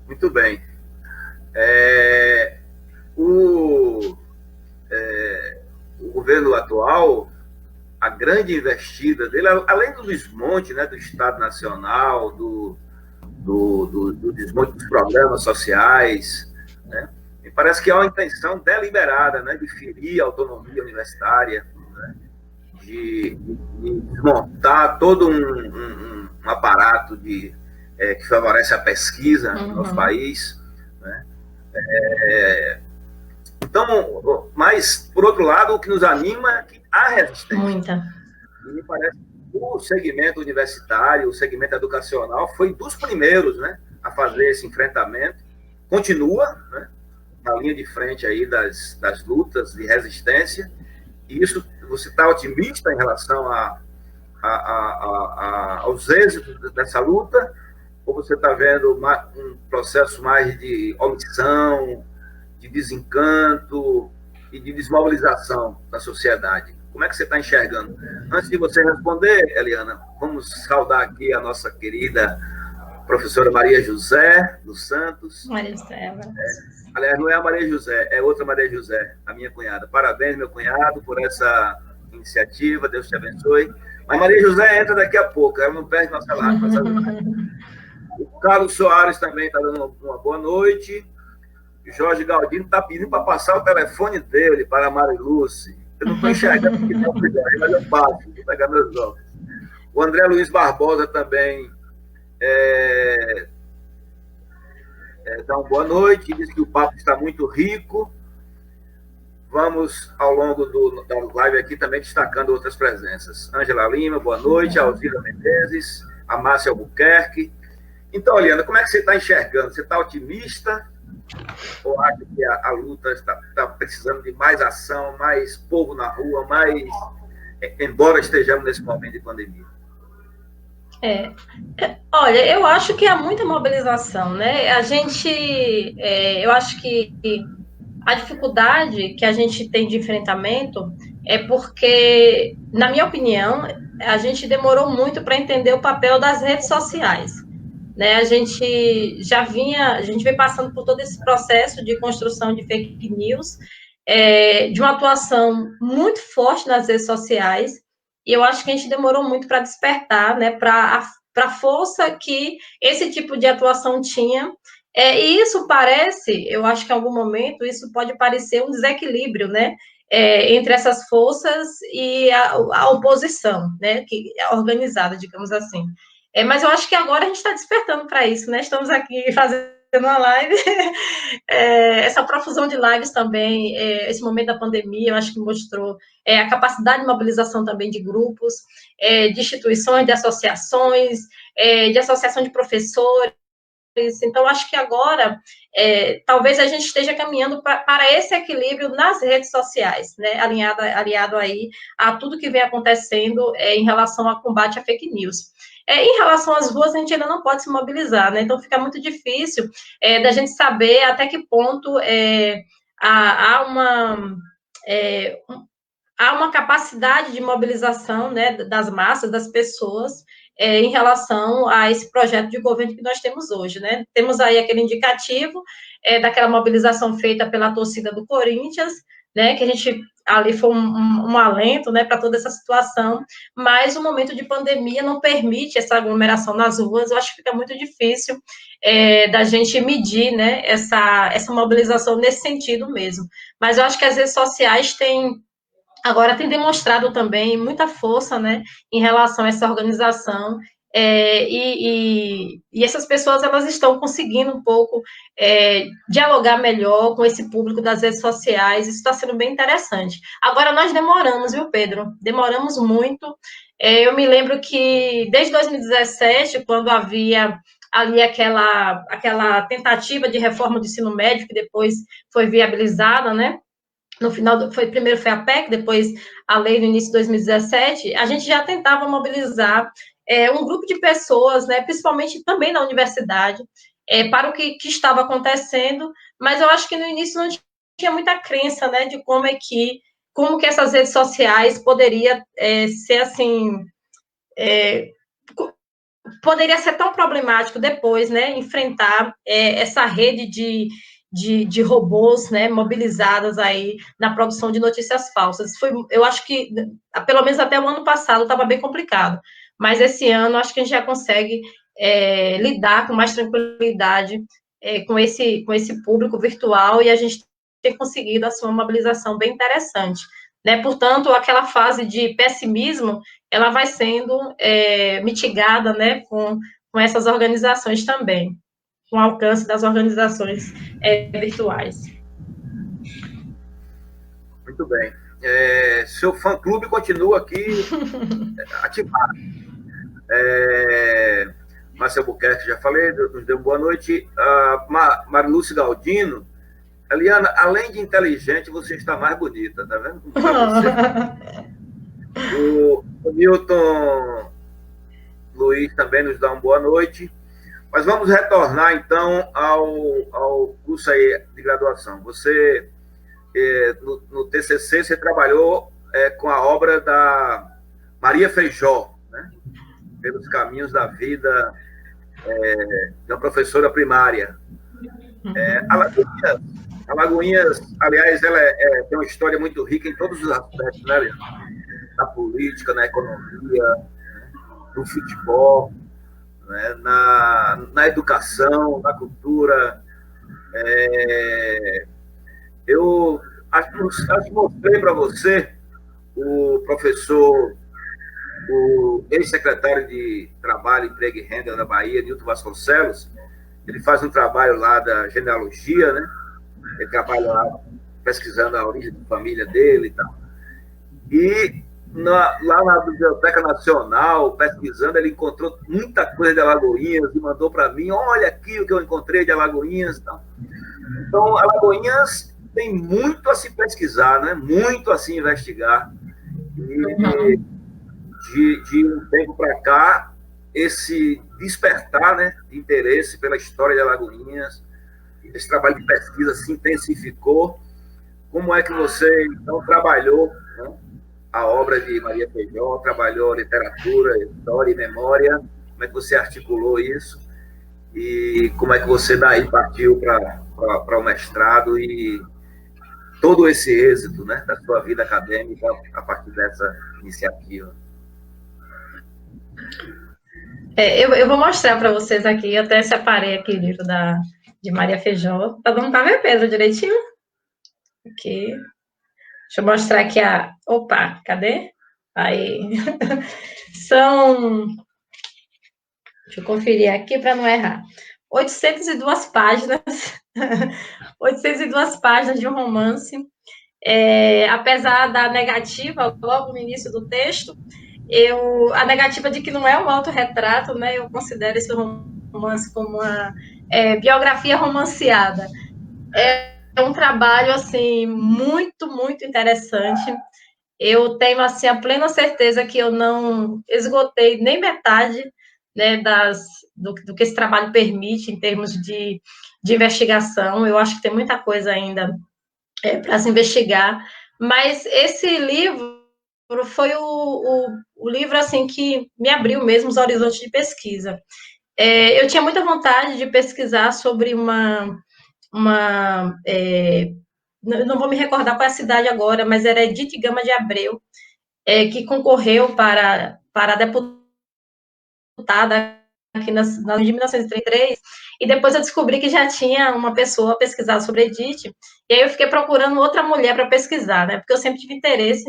Muito bem. O governo atual, a grande investida dele, além do desmonte, né, do Estado Nacional, do desmonte dos programas sociais, né, me parece que há uma intenção deliberada, né, de ferir a autonomia universitária, né, de desmontar todo um aparato que favorece a pesquisa no nosso país, né? Então, mas, por outro lado, o que nos anima é que há resistência. Muita. E me parece que o segmento universitário, o segmento educacional, foi dos primeiros, né, a fazer esse enfrentamento. Continua, né, na linha de frente aí das lutas de resistência. E isso, você está otimista em relação aos êxitos dessa luta? Ou você está vendo um processo mais de omissão, de desencanto e de desmobilização da sociedade? Como é que você está enxergando? Antes de você responder, Eliana, vamos saudar aqui a nossa querida professora Maria José dos Santos. Maria José. Aliás, não é a Maria José, é outra Maria José, a minha cunhada. Parabéns, meu cunhado, por essa iniciativa, Deus te abençoe. Mas Maria José entra daqui a pouco, ela não perde nossa live. O Carlos Soares também está dando uma boa noite. Jorge Galdino está pedindo para passar o telefone dele para a Mariluce. Eu não estou enxergando aqui, não, Jorge, mas eu passo, vou pegar meus óculos. O André Luiz Barbosa também dá uma boa noite, diz que o papo está muito rico. Vamos, ao longo da live aqui, também destacando outras presenças. Ângela Lima, boa noite. Alzira Menezes, a Márcia Albuquerque. Então, Eliana, como é que você está enxergando? Você está otimista? Ou acha que a luta está precisando de mais ação, mais povo na rua, embora estejamos nesse momento de pandemia? Olha, eu acho que há muita mobilização, né? Eu acho que a dificuldade que a gente tem de enfrentamento é porque, na minha opinião, a gente demorou muito para entender o papel das redes sociais. Né? A gente vem passando por todo esse processo de construção de fake news, de uma atuação muito forte nas redes sociais, e eu acho que a gente demorou muito para despertar, né, para a força que esse tipo de atuação tinha. E isso parece, eu acho que em algum momento, isso pode parecer um desequilíbrio, né, entre essas forças e a oposição, né, que é organizada, digamos assim. Mas eu acho que agora a gente está despertando para isso, né? Estamos aqui fazendo uma live, essa profusão de lives também, esse momento da pandemia, eu acho que mostrou a capacidade de mobilização também de grupos, de instituições, de associações, de associação de professores. Então, acho que agora, talvez a gente esteja caminhando para esse equilíbrio nas redes sociais, né? Aliado aí a tudo que vem acontecendo em relação ao combate à fake news. Em relação às ruas, a gente ainda não pode se mobilizar, né? Então, fica muito difícil da gente saber até que ponto há uma capacidade de mobilização, né, das massas, das pessoas, em relação a esse projeto de governo que nós temos hoje, né? Temos aí aquele indicativo daquela mobilização feita pela torcida do Corinthians, né? Que a gente ali foi um alento, né, para toda essa situação, mas o momento de pandemia não permite essa aglomeração nas ruas. Eu acho que fica muito difícil da gente medir, né, essa mobilização nesse sentido mesmo. Mas eu acho que as redes sociais agora tem demonstrado também muita força, né, em relação a essa organização, e essas pessoas, elas estão conseguindo um pouco dialogar melhor com esse público das redes sociais. Isso está sendo bem interessante. Agora, nós demoramos, viu, Pedro? Demoramos muito. Eu me lembro que desde 2017, quando havia ali aquela tentativa de reforma do ensino médio, que depois foi viabilizada, né? No final, primeiro foi a PEC, depois a lei no início de 2017, a gente já tentava mobilizar um grupo de pessoas, né, principalmente também na universidade, para o que estava acontecendo, mas eu acho que no início não tinha muita crença, né, de como que essas redes sociais poderia ser assim, poderia ser tão problemático depois, né, enfrentar essa rede de robôs, né, mobilizadas aí na produção de notícias falsas. Eu acho que, pelo menos até o ano passado, estava bem complicado, mas esse ano acho que a gente já consegue lidar com mais tranquilidade com esse público virtual, e a gente tem conseguido assim, uma mobilização bem interessante, né? Portanto, aquela fase de pessimismo, ela vai sendo mitigada, né, com essas organizações também, com o alcance das organizações virtuais. Muito bem. Seu fã-clube continua aqui ativado. Marcelo Buquerque, já falei, nos deu boa noite. Marilúcia Galdino, Eliana, além de inteligente, você está mais bonita, tá vendo? O Milton Luiz também nos dá uma boa noite. Mas vamos retornar, então, ao curso aí de graduação. Você, no TCC, você trabalhou com a obra da Maria Feijó, né? Pelos caminhos da vida de uma professora primária. Alagoinhas, aliás, ela tem uma história muito rica em todos os aspectos, né? Na política, na economia, no futebol, né? Na educação, na cultura. Eu acho que mostrei para você o professor, o ex-secretário de Trabalho, Emprego e Renda da Bahia, Nilton Vasconcelos. Ele faz um trabalho lá da genealogia, né? Ele trabalha lá pesquisando a origem da família dele e tal. E lá na Biblioteca Nacional, pesquisando, ele encontrou muita coisa de Alagoinhas e mandou para mim: olha aqui o que eu encontrei de Alagoinhas e tal. Então, Alagoinhas tem muito a se pesquisar, né? Muito a se investigar. E de um tempo para cá, esse despertar, né, de interesse pela história de Alagoinhas, esse trabalho de pesquisa se intensificou. Como é que você, então, trabalhou, né, a obra de Maria Feijó, trabalhou literatura, história e memória? Como é que você articulou isso? E como é que você daí partiu para o mestrado e todo esse êxito, né, da sua vida acadêmica a partir dessa iniciativa? Eu vou mostrar para vocês aqui, eu até separei aqui o livro de Maria Feijó. Tá dando para ver, Pedro, direitinho? Aqui. Deixa eu mostrar aqui Opa, cadê? Aí. Deixa eu conferir aqui para não errar. 802 páginas. 802 páginas de um romance. Apesar da negativa, logo no início do texto, a negativa de que não é um autorretrato, né? Eu considero esse romance como uma biografia romanceada. É um trabalho, assim, muito, muito interessante. Eu tenho, assim, a plena certeza que eu não esgotei nem metade, né, do que esse trabalho permite em termos de investigação. Eu acho que tem muita coisa ainda para se investigar. Mas esse livro, foi o livro assim que me abriu mesmo os horizontes de pesquisa. Eu tinha muita vontade de pesquisar sobre não vou me recordar qual é a cidade agora, mas era Edith Gama de Abreu, que concorreu para a deputada aqui de 1933, e depois eu descobri que já tinha uma pessoa pesquisada sobre Edith, e aí eu fiquei procurando outra mulher para pesquisar, né? Porque eu sempre tive interesse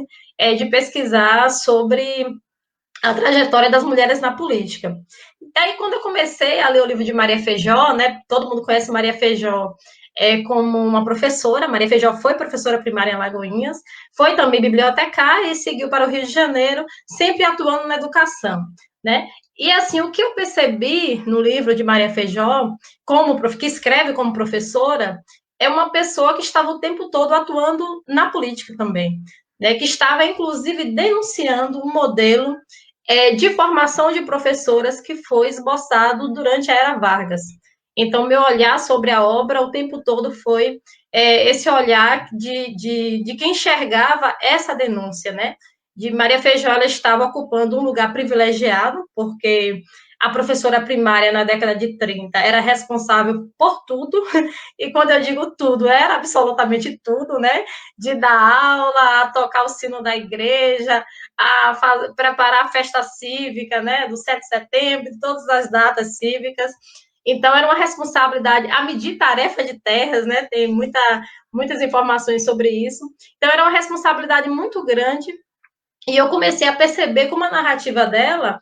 de pesquisar sobre a trajetória das mulheres na política. E aí, quando eu comecei a ler o livro de Maria Feijó, né? Todo mundo conhece Maria Feijó como uma professora. Maria Feijó foi professora primária em Lagoinhas, foi também bibliotecária e seguiu para o Rio de Janeiro, sempre atuando na educação, né? E assim, o que eu percebi no livro de Maria Feijó, que escreve como professora, é uma pessoa que estava o tempo todo atuando na política também, né? Que estava, inclusive, denunciando um modelo de formação de professoras que foi esboçado durante a Era Vargas. Então, meu olhar sobre a obra o tempo todo foi esse olhar de quem enxergava essa denúncia, né? De Maria Feijó, ela estava ocupando um lugar privilegiado, porque a professora primária, na década de 30, era responsável por tudo, e quando eu digo tudo, era absolutamente tudo, né? De dar aula, a tocar o sino da igreja, preparar a festa cívica, né? Do 7 de setembro, de todas as datas cívicas. Então, era uma responsabilidade, a medir tarefa de terras, né? Tem muitas informações sobre isso. Então, era uma responsabilidade muito grande. E eu comecei a perceber como a narrativa dela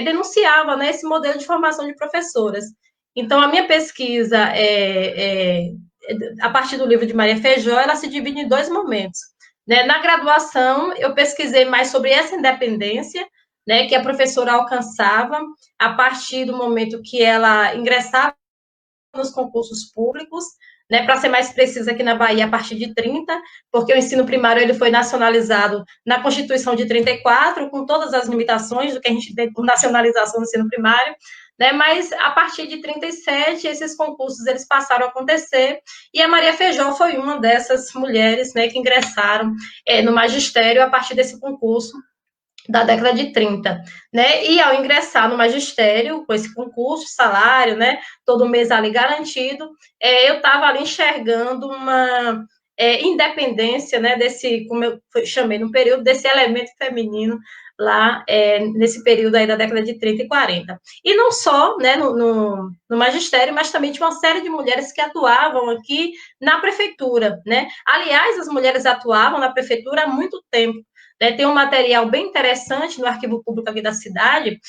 denunciava, né, esse modelo de formação de professoras. Então, a minha pesquisa, a partir do livro de Maria Feijó, ela se divide em dois momentos. Né? Na graduação, eu pesquisei mais sobre essa independência, né, que a professora alcançava a partir do momento que ela ingressava nos concursos públicos, né, para ser mais precisa aqui na Bahia, a partir de 30, porque o ensino primário ele foi nacionalizado na Constituição de 34, com todas as limitações do que a gente tem por nacionalização do ensino primário, né, mas a partir de 37, esses concursos eles passaram a acontecer, e a Maria Feijó foi uma dessas mulheres, né, que ingressaram no magistério a partir desse concurso da década de 30, né? E ao ingressar no magistério, com esse concurso, salário, né? Todo mês ali garantido, eu estava ali enxergando uma independência, né? Desse, como eu chamei no período, desse elemento feminino lá nesse período aí da década de 30 e 40. E não só né, no magistério, mas também tinha uma série de mulheres que atuavam aqui na prefeitura, né? Aliás, as mulheres atuavam na prefeitura há muito tempo. Tem um material bem interessante no Arquivo Público aqui da cidade,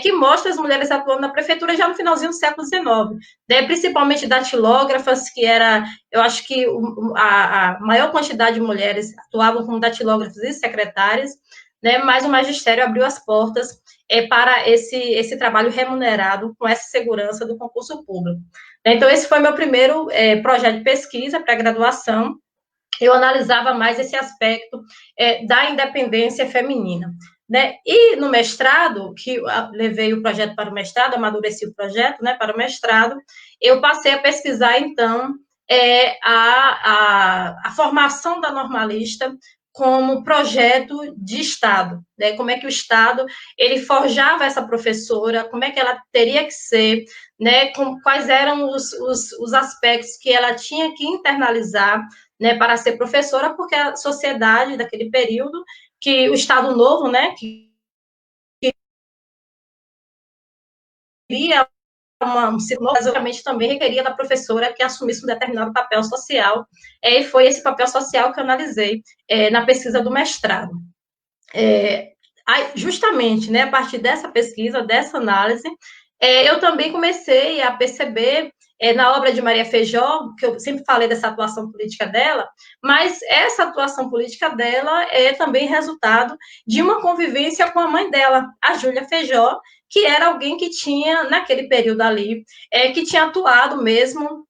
que mostra as mulheres atuando na prefeitura já no finalzinho do século XIX, principalmente datilógrafas, que era, eu acho que a maior quantidade de mulheres atuavam como datilógrafas e secretárias, né, mas o magistério abriu as portas para esse trabalho remunerado com essa segurança do concurso público. Então, esse foi meu primeiro projeto de pesquisa para graduação. Eu analisava mais esse aspecto da independência feminina. Né? E no mestrado, que eu levei o projeto para o mestrado, amadureci o projeto né, para o mestrado, eu passei a pesquisar, então, a formação da normalista como projeto de Estado, né? Como é que o Estado ele forjava essa professora, como é que ela teria que ser, né? Quais eram os aspectos que ela tinha que internalizar, né, para ser professora, porque a sociedade daquele período, que o Estado Novo, né, que queria basicamente também requeria da professora que assumisse um determinado papel social, e foi esse papel social que eu analisei na pesquisa do mestrado. Justamente, né, a partir dessa pesquisa, dessa análise, eu também comecei a perceber na obra de Maria Feijó, que eu sempre falei dessa atuação política dela, mas essa atuação política dela é também resultado de uma convivência com a mãe dela, a Júlia Feijó, que era alguém que tinha, naquele período ali, que tinha atuado mesmo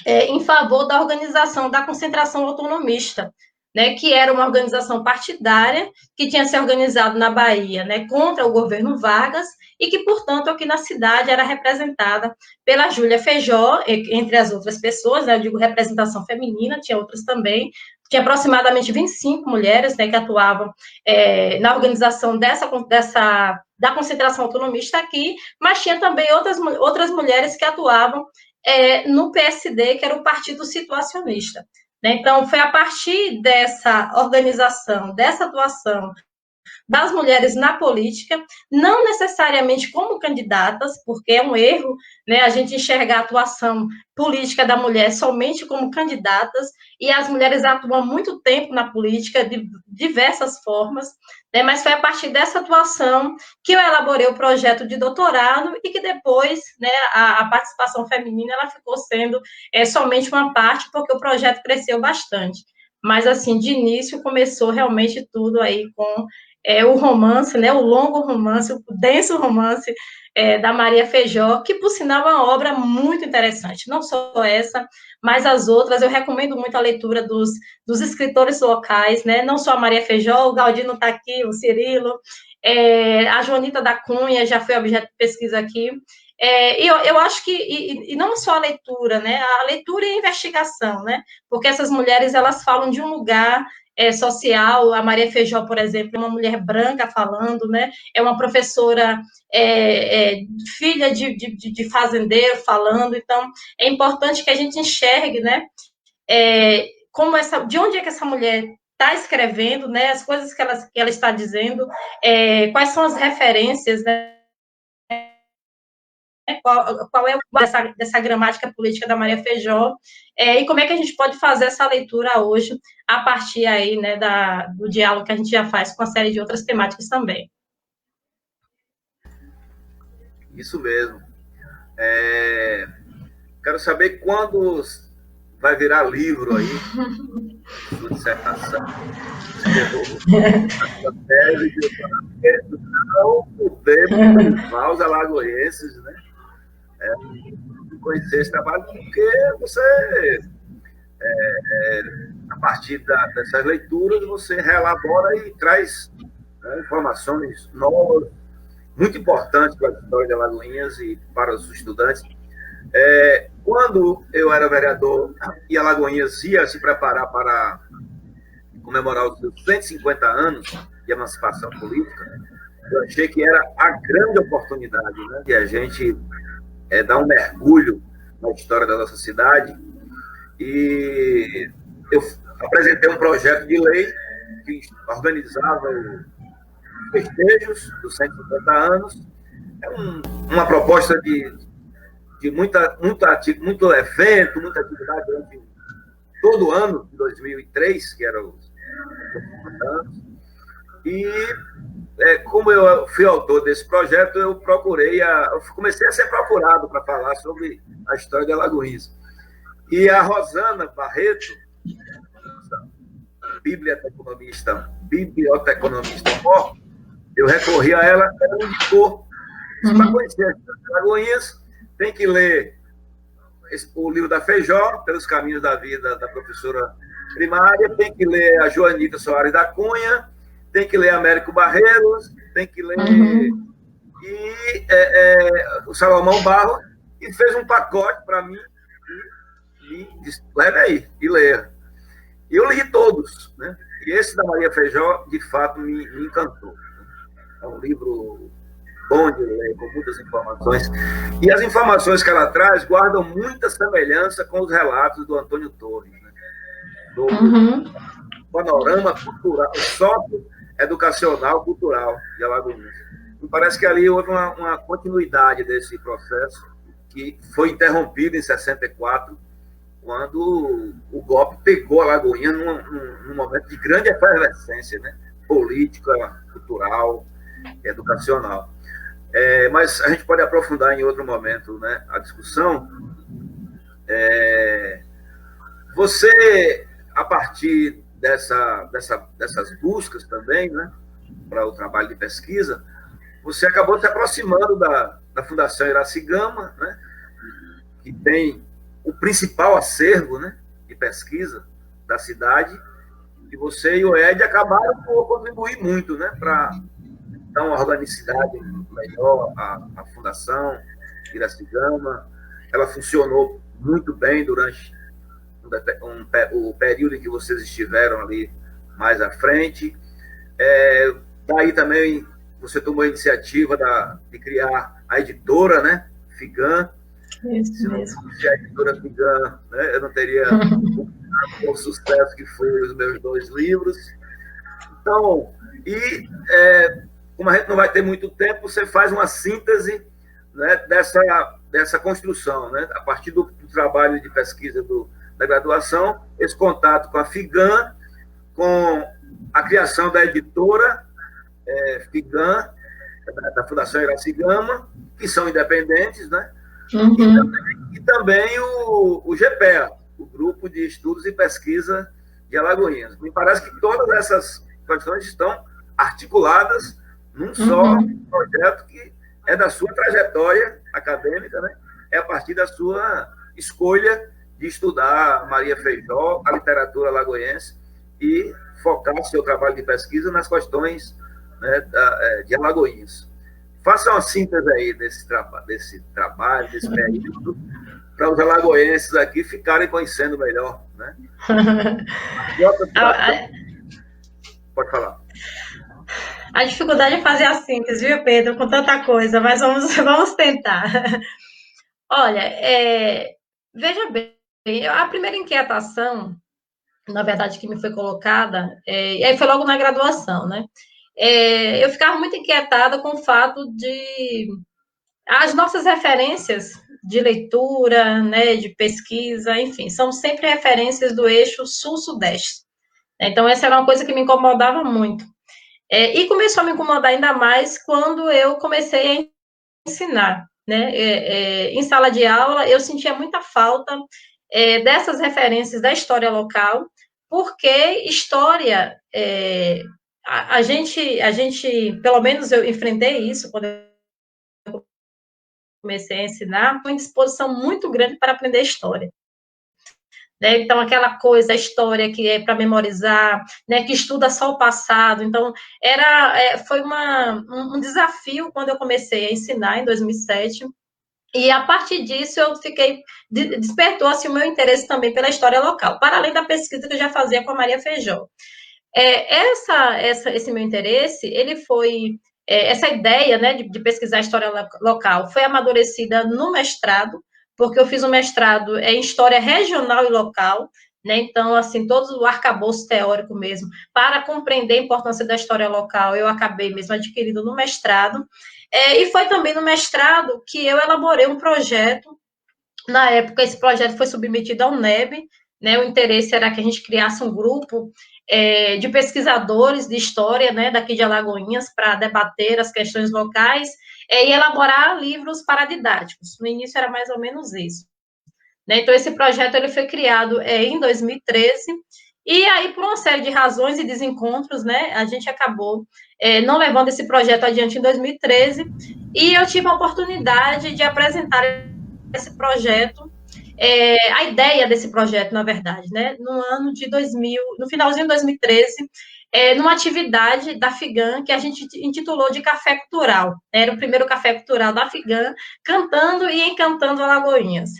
em favor da organização da concentração autonomista, né, que era uma organização partidária que tinha se organizado na Bahia, né, contra o governo Vargas e que, portanto, aqui na cidade era representada pela Júlia Feijó, entre as outras pessoas, né, eu digo representação feminina, tinha outras também, tinha aproximadamente 25 mulheres, né, que atuavam na organização da concentração autonomista aqui, mas tinha também outras mulheres que atuavam no PSD, que era o Partido Situacionista. Né? Então, foi a partir dessa organização, dessa atuação das mulheres na política, não necessariamente como candidatas, porque é um erro, né, a gente enxergar a atuação política da mulher somente como candidatas, e as mulheres atuam há muito tempo na política, de diversas formas, né, mas foi a partir dessa atuação que eu elaborei o projeto de doutorado, e que depois, né, a participação feminina, ela ficou sendo somente uma parte, porque o projeto cresceu bastante. Mas, assim, de início, começou realmente tudo aí com o romance, né, o longo romance, o denso romance da Maria Feijó, que, por sinal, é uma obra muito interessante. Não só essa, mas as outras. Eu recomendo muito a leitura dos escritores locais, né, não só a Maria Feijó, o Galdino está aqui, o Cirilo, a Joanita da Cunha já foi objeto de pesquisa aqui. E eu acho que, e não só a leitura, né, a leitura e a investigação, né, porque essas mulheres, elas falam de um lugar social. A Maria Feijó, por exemplo, é uma mulher branca falando, né? É uma professora filha de fazendeiro falando. Então, é importante que a gente enxergue, né? De onde é que essa mulher está escrevendo, né? As coisas que ela está dizendo, quais são as referências, né? Qual é o dessa gramática política da Maria Feijó, e como é que a gente pode fazer essa leitura hoje, a partir aí, né, do diálogo que a gente já faz com uma série de outras temáticas também. Isso mesmo. Quero saber quando vai virar livro aí, sua dissertação. Não podemos privar os alagoenses, né? De conhecer esse trabalho, porque você, a partir dessas leituras, você reelabora e traz, né, informações novas, muito importantes para a história de Alagoinhas e para os estudantes. Quando eu era vereador e Alagoinhas ia se preparar para comemorar os seus 150 anos de emancipação política, eu achei que era a grande oportunidade, né, de a gente dar um mergulho na história da nossa cidade. E eu apresentei um projeto de lei que organizava os festejos dos 150 anos. É uma proposta de muito evento, muita atividade durante todo o ano de 2003, que era os 150 anos. E como eu fui autor desse projeto, eu comecei a ser procurado para falar sobre a história de Alagoinhas. E a Rosana Barreto, biblioteconomista, eu recorri a ela, ela me indicou. Para conhecer a história de Alagoinhas, tem que ler o livro da Feijó, Pelos Caminhos da Vida, da professora primária, tem que ler a Joanita Soares da Cunha, tem que ler Américo Barreiros, tem que ler o Salomão Barros, e fez um pacote para mim e disse, leve aí, e leia. E eu li todos, né? E esse da Maria Feijó, de fato, me encantou. É um livro bom de ler, com muitas informações. E as informações que ela traz guardam muita semelhança com os relatos do Antônio Torres, né? Do panorama cultural, sócio-educacional cultural de Alagoinhas. Me parece que ali houve uma continuidade desse processo, que foi interrompido em 64, quando o golpe pegou Alagoinhas num momento de grande efervescência, né? Política, cultural, educacional. Mas a gente pode aprofundar em outro momento, né, a discussão. Você, a partir dessas buscas também, né, para o trabalho de pesquisa, você acabou se aproximando da Fundação Iracigama, né, que tem o principal acervo, né, de pesquisa da cidade, e você e o Ed acabaram por contribuir muito, né, para dar uma organicidade melhor à Fundação Iracigama. Ela funcionou muito bem durante o período em que vocês estiveram ali mais à frente. Daí também você tomou a iniciativa de criar a editora, né? FIGAN. Se não fosse a editora FIGAN, né, eu não teria o sucesso que foi os meus 2 livros. Então, como a gente não vai ter muito tempo, você faz uma síntese, né, dessa construção, né, a partir do trabalho de pesquisa da graduação, esse contato com a FIGAN, com a criação da editora FIGAN, da Fundação Iraci Gama, que são independentes, né? Uhum. E também o GPEA, o Grupo de Estudos e Pesquisa de Alagoinhas. Me parece que todas essas questões estão articuladas num só projeto que é da sua trajetória acadêmica, né? É a partir da sua escolha de estudar Maria Feijó, a literatura alagoense, e focar seu trabalho de pesquisa nas questões, né, de Alagoinhas. Faça uma síntese aí desse trabalho, desse período, para os alagoenses aqui ficarem conhecendo melhor, né? Pode falar. A dificuldade é fazer a síntese, viu, Pedro, com tanta coisa, mas vamos tentar. Olha, veja bem, a primeira inquietação, na verdade, que me foi colocada, e aí foi logo na graduação, né? Eu ficava muito inquietada com o fato de as nossas referências de leitura, né, de pesquisa, enfim, são sempre referências do eixo sul-sudeste. Então, essa era uma coisa que me incomodava muito. E começou a me incomodar ainda mais quando eu comecei a ensinar, né? Em sala de aula, eu sentia muita falta dessas referências da história local, porque história, a gente, pelo menos eu enfrentei isso quando eu comecei a ensinar, com uma disposição muito grande para aprender história. Né? Então, aquela coisa, a história que é para memorizar, né, que estuda só o passado. Então, foi um desafio quando eu comecei a ensinar, em 2007, e a partir disso eu despertou assim, o meu interesse também pela história local, para além da pesquisa que eu já fazia com a Maria Feijó. Esse meu interesse, ele foi, essa ideia, né, de pesquisar a história local foi amadurecida no mestrado, porque eu fiz um mestrado em História Regional e Local, né, então, assim, todo o arcabouço teórico mesmo, para compreender a importância da história local, eu acabei mesmo adquirindo no mestrado, e foi também no mestrado que eu elaborei um projeto. Na época, esse projeto foi submetido ao NEB, né, o interesse era que a gente criasse um grupo de pesquisadores de história, né, daqui de Alagoinhas, para debater as questões locais, e elaborar livros paradidáticos. No início era mais ou menos isso. Né? Então, esse projeto ele foi criado em 2013, e aí, por uma série de razões e desencontros, né, a gente acabou não levando esse projeto adiante em 2013, e eu tive a oportunidade de apresentar esse projeto, a ideia desse projeto, na verdade, né, no finalzinho de 2013, numa atividade da FIGAN, que a gente intitulou de Café Cultural. Era o primeiro Café Cultural da FIGAN, cantando e encantando Alagoinhas.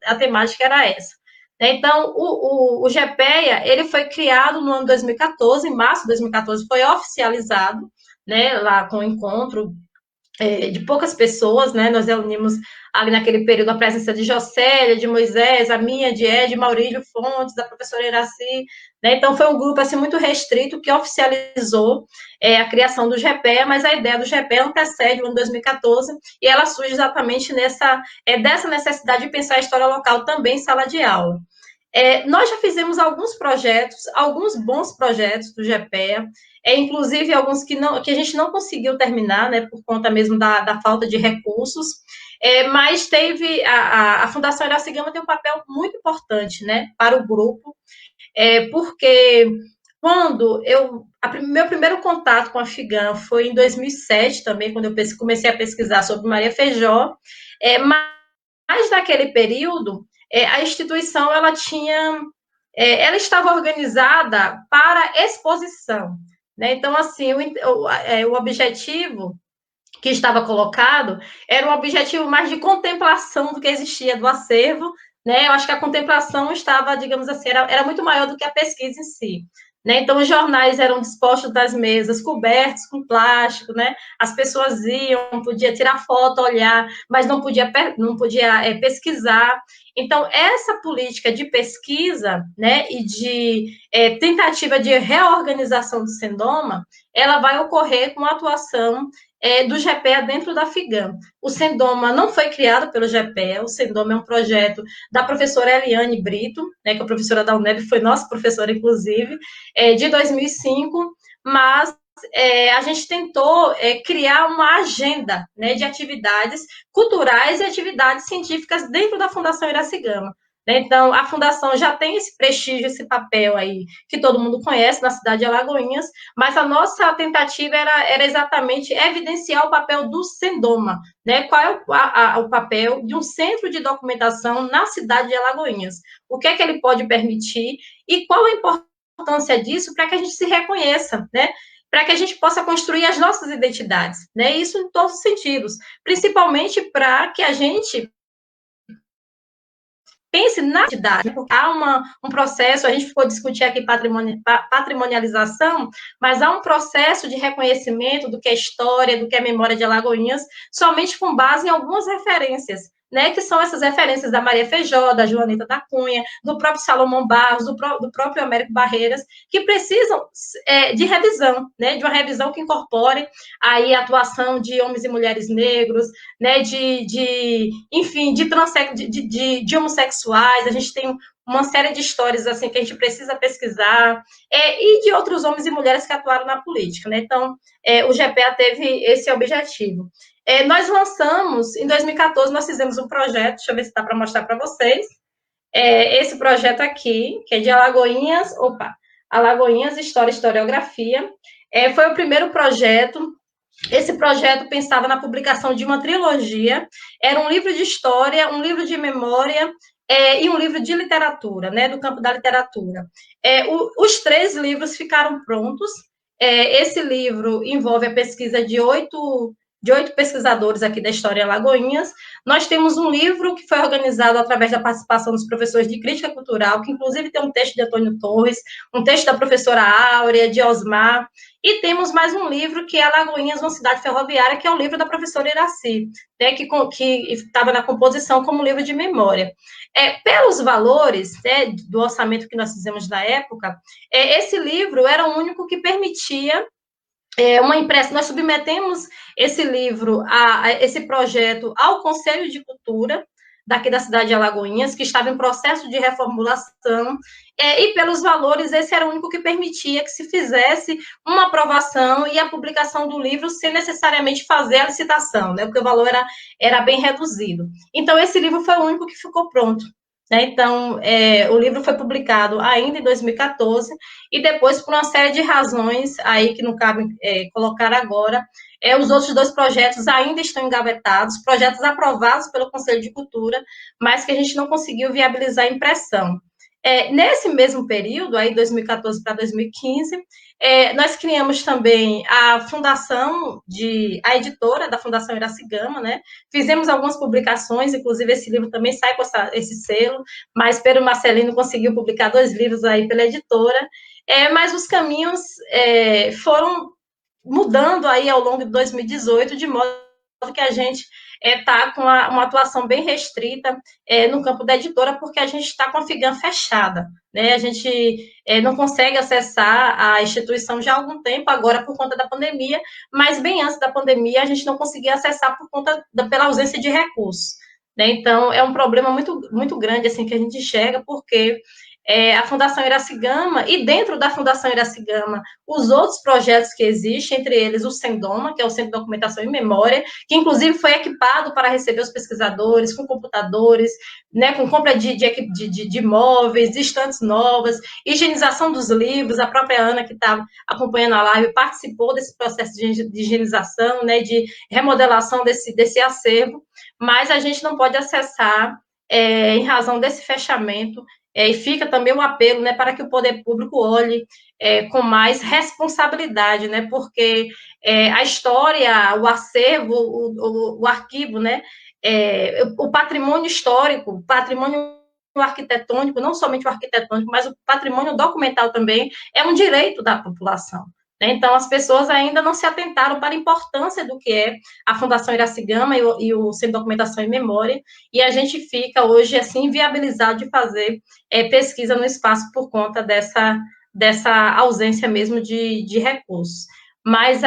A temática era essa. Então, o GPEA, ele foi criado no ano 2014, em março de 2014, foi oficializado, né, lá com o encontro de poucas pessoas, né, nós reunimos ali naquele período a presença de Jocélia, de Moisés, a minha, de Ed, Maurílio Fontes, da professora Iraci, né, então foi um grupo, assim, muito restrito que oficializou a criação do GPEA, mas a ideia do GPEA antecede o ano 2014, e ela surge exatamente dessa necessidade de pensar a história local também em sala de aula. Nós já fizemos alguns projetos, alguns bons projetos do GPEA, inclusive alguns que a gente não conseguiu terminar, né, por conta mesmo da falta de recursos, mas teve a Fundação Iraci Gama tem um papel muito importante, né, para o grupo, porque quando meu primeiro contato com a FIGAN foi em 2007 também, quando eu comecei a pesquisar sobre Maria Feijó, mas naquele período a instituição ela estava organizada para exposição, né? Então, assim, o objetivo que estava colocado era um objetivo mais de contemplação do que existia do acervo, né? Eu acho que a contemplação estava, digamos assim, era muito maior do que a pesquisa em si. Né? Então, os jornais eram dispostos das mesas, cobertos com plástico, né? As pessoas iam, podia tirar foto, olhar, mas não podia pesquisar. Então, essa política de pesquisa, né, e de tentativa de reorganização do Sendoma, ela vai ocorrer com a atuação do GPEA dentro da FIGAM. O Sendoma não foi criado pelo GPEA, o Sendoma é um projeto da professora Eliane Brito, né, que é professora da UNEB, foi nossa professora, inclusive, de 2005, mas a gente tentou criar uma agenda, né, de atividades culturais e atividades científicas dentro da Fundação Iracigama. Né? Então, a Fundação já tem esse prestígio, esse papel aí, que todo mundo conhece na cidade de Alagoinhas, mas a nossa tentativa era exatamente evidenciar o papel do Sendoma, né? Qual é o papel de um centro de documentação na cidade de Alagoinhas? O que é que ele pode permitir e qual a importância disso para que a gente se reconheça, né? Para que a gente possa construir as nossas identidades, né? Isso em todos os sentidos, principalmente para que a gente pense na identidade, porque há um processo, a gente ficou discutindo aqui patrimonialização, mas há um processo de reconhecimento do que é história, do que é memória de Alagoinhas, somente com base em algumas referências, né, que são essas referências da Maria Feijó, da Joanita da Cunha, do próprio Salomão Barros, do próprio Américo Barreiras, que precisam de revisão, né, de uma revisão que incorpore aí a atuação de homens e mulheres negros, né, enfim, de homossexuais, a gente tem uma série de histórias assim que a gente precisa pesquisar, e de outros homens e mulheres que atuaram na política, né? Então, o GPA teve esse objetivo. Nós lançamos, em 2014, nós fizemos um projeto, deixa eu ver se dá para mostrar para vocês, esse projeto aqui, que é de Alagoinhas, História e Historiografia, foi o primeiro projeto. Esse projeto pensava na publicação de uma trilogia, era um livro de história, um livro de memória e um livro de literatura, né, do campo da literatura. Os 3 livros ficaram prontos. Esse livro envolve a pesquisa de 8 pesquisadores aqui da história Alagoinhas. Nós temos um livro que foi organizado através da participação dos professores de crítica cultural, que inclusive tem um texto de Antônio Torres, um texto da professora Áurea, de Osmar, e temos mais um livro que é Alagoinhas, uma cidade ferroviária, que é o livro da professora Iraci, né, que estava na composição como livro de memória. Pelos valores, né, do orçamento que nós fizemos na época, esse livro era o único que permitia uma impressão. Nós submetemos esse livro, esse projeto, ao Conselho de Cultura daqui da cidade de Alagoinhas, que estava em processo de reformulação, e pelos valores, esse era o único que permitia que se fizesse uma aprovação e a publicação do livro sem necessariamente fazer a licitação, né, porque o valor era bem reduzido. Então, esse livro foi o único que ficou pronto. Né? Então, o livro foi publicado ainda em 2014, e depois, por uma série de razões aí que não cabe colocar agora, os outros 2 projetos ainda estão engavetados, projetos aprovados pelo Conselho de Cultura, mas que a gente não conseguiu viabilizar a impressão. Nesse mesmo período, aí 2014 para 2015, nós criamos também a editora da Fundação Iracigama, né? Fizemos algumas publicações, inclusive esse livro também sai com esse selo, mas Pedro Marcelino conseguiu publicar 2 livros aí pela editora, mas os caminhos foram mudando aí ao longo de 2018, de modo que a gente está com uma atuação bem restrita no campo da editora, porque a gente está com a FIGAM fechada, né? A gente não consegue acessar a instituição já há algum tempo, agora por conta da pandemia, mas bem antes da pandemia a gente não conseguia acessar pela ausência de recursos, né? Então, é um problema muito, muito grande assim, que a gente enxerga, porque a Fundação Iracigama, e dentro da Fundação Iracigama, os outros projetos que existem, entre eles o Sendoma, que é o Centro de Documentação e Memória, que inclusive foi equipado para receber os pesquisadores, com computadores, né, com compra de móveis, de estantes novas, higienização dos livros. A própria Ana, que está acompanhando a live, participou desse processo de higienização, né, de remodelação desse acervo, mas a gente não pode acessar em razão desse fechamento. E fica também um apelo, né, para que o poder público olhe com mais responsabilidade, né, porque a história, o acervo, o arquivo, né, o patrimônio histórico, o patrimônio arquitetônico, não somente o arquitetônico, mas o patrimônio documental também, é um direito da população. Então, as pessoas ainda não se atentaram para a importância do que é a Fundação Iracigama e o Centro de Documentação e Memória, e a gente fica hoje, assim, inviabilizado de fazer pesquisa no espaço por conta dessa ausência mesmo de recursos. Mas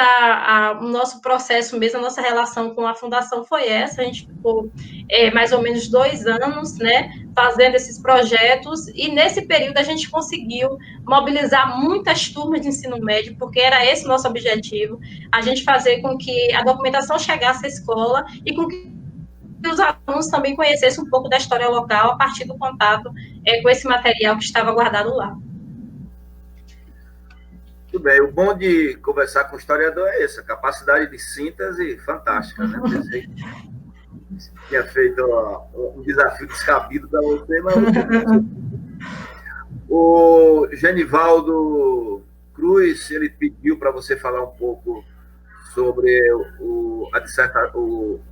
o nosso processo mesmo, a nossa relação com a Fundação foi essa, a gente ficou mais ou menos 2 anos, né, fazendo esses projetos, e nesse período a gente conseguiu mobilizar muitas turmas de ensino médio, porque era esse o nosso objetivo, a gente fazer com que a documentação chegasse à escola e com que os alunos também conhecessem um pouco da história local a partir do contato com esse material que estava guardado lá. Muito bem, o bom de conversar com o historiador é essa, capacidade de síntese fantástica, né? Pensei que tinha feito um desafio descabido para você, mas o Genivaldo Cruz, ele pediu para você falar um pouco sobre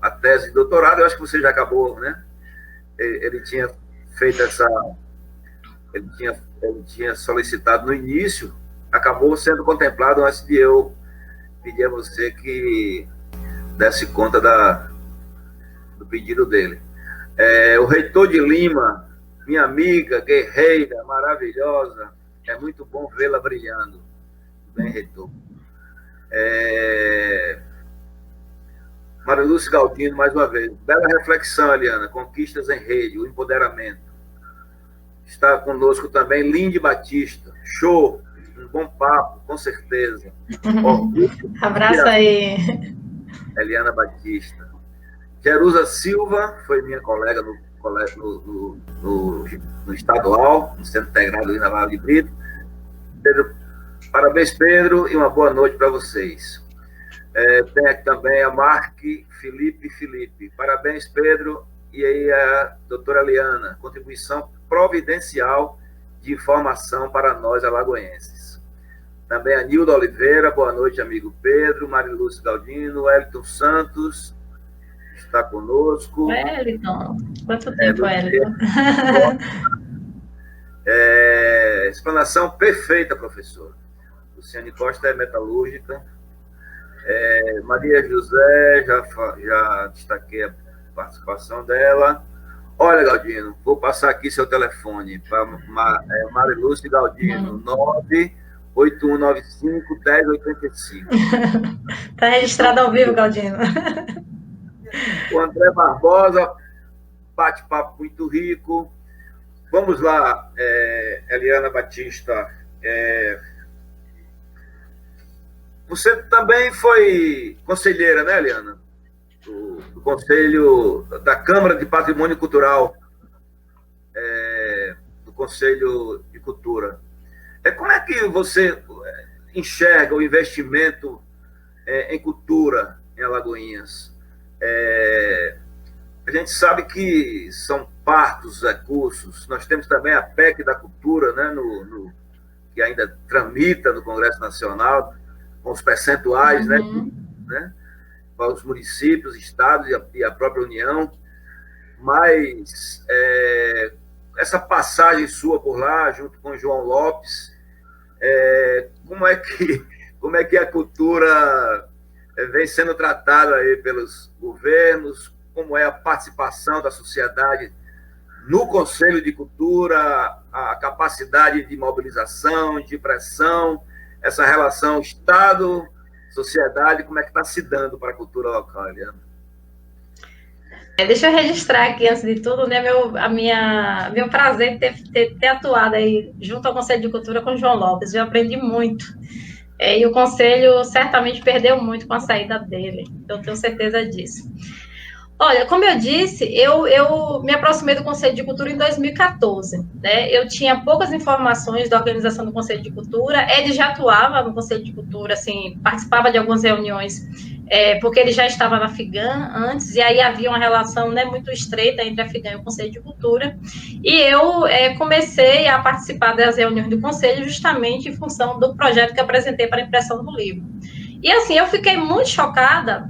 a tese de doutorado. Eu acho que você já acabou, né? Ele tinha feito ele tinha solicitado no início, acabou sendo contemplado antes de eu pedir a você que desse conta do pedido dele. O reitor de Lima, minha amiga, guerreira, maravilhosa, é muito bom vê-la brilhando. Bem, reitor. Maria Lúcia Galdino, mais uma vez. Bela reflexão, Eliana. Conquistas em rede, o empoderamento. Está conosco também Linde Batista. Show! Um bom papo, com certeza. Abraço aí. Eliana Batista. Jerusa Silva foi minha colega no estadual, no Centro Integrado ali na Vale de Brito. Pedro, parabéns, Pedro, e uma boa noite para vocês. Tem aqui também a Marque Felipe. Parabéns, Pedro, e aí a doutora Eliana, contribuição providencial de informação para nós alagoenses. Também a Nilda Oliveira, boa noite, amigo Pedro, Marilúcio Galdino, Wellington Santos, está conosco. Wellington, quanto tempo, Wellington? Explanação perfeita, professor. Luciane Costa é metalúrgica. Maria José, já destaquei a participação dela. Olha, Galdino, vou passar aqui seu telefone para Marilúcio Galdino, 98195-1085. Está registrado ao vivo, Galdino. O André Barbosa, bate-papo muito rico. Vamos lá, Eliana Batista. Você também foi conselheira, né, Eliana? Do Conselho da Câmara de Patrimônio Cultural, do Conselho de Cultura. Como é que você enxerga o investimento em cultura em Alagoinhas? A gente sabe que são partos os recursos. Nós temos também a PEC da Cultura, né, que ainda tramita no Congresso Nacional, com os percentuais, né, para os municípios, estados e a própria União. Mas essa passagem sua por lá, junto com o João Lopes, como é que a cultura vem sendo tratada aí pelos governos? Como é a participação da sociedade no Conselho de Cultura, a capacidade de mobilização, de pressão, essa relação Estado-sociedade, como é que está se dando para a cultura local, Eliana? Deixa eu registrar aqui, antes de tudo, né, meu prazer ter atuado aí junto ao Conselho de Cultura com o João Lopes. Eu aprendi muito. E o Conselho certamente perdeu muito com a saída dele. Eu tenho certeza disso. Olha, como eu disse, eu me aproximei do Conselho de Cultura em 2014, né? Eu tinha poucas informações da organização do Conselho de Cultura. Ele já atuava no Conselho de Cultura, assim, participava de algumas reuniões, porque ele já estava na FIGAM antes, e aí havia uma relação, né, muito estreita entre a FIGAM e o Conselho de Cultura. E eu comecei a participar das reuniões do Conselho justamente em função do projeto que apresentei para a impressão do livro. E assim, eu fiquei muito chocada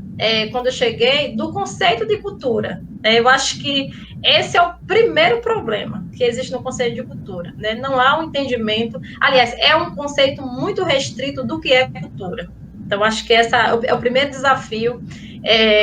quando eu cheguei do conceito de cultura. Eu acho que esse é o primeiro problema que existe no conceito de cultura, né? Não há um entendimento, aliás, é um conceito muito restrito do que é cultura. Então, acho que esse é o primeiro desafio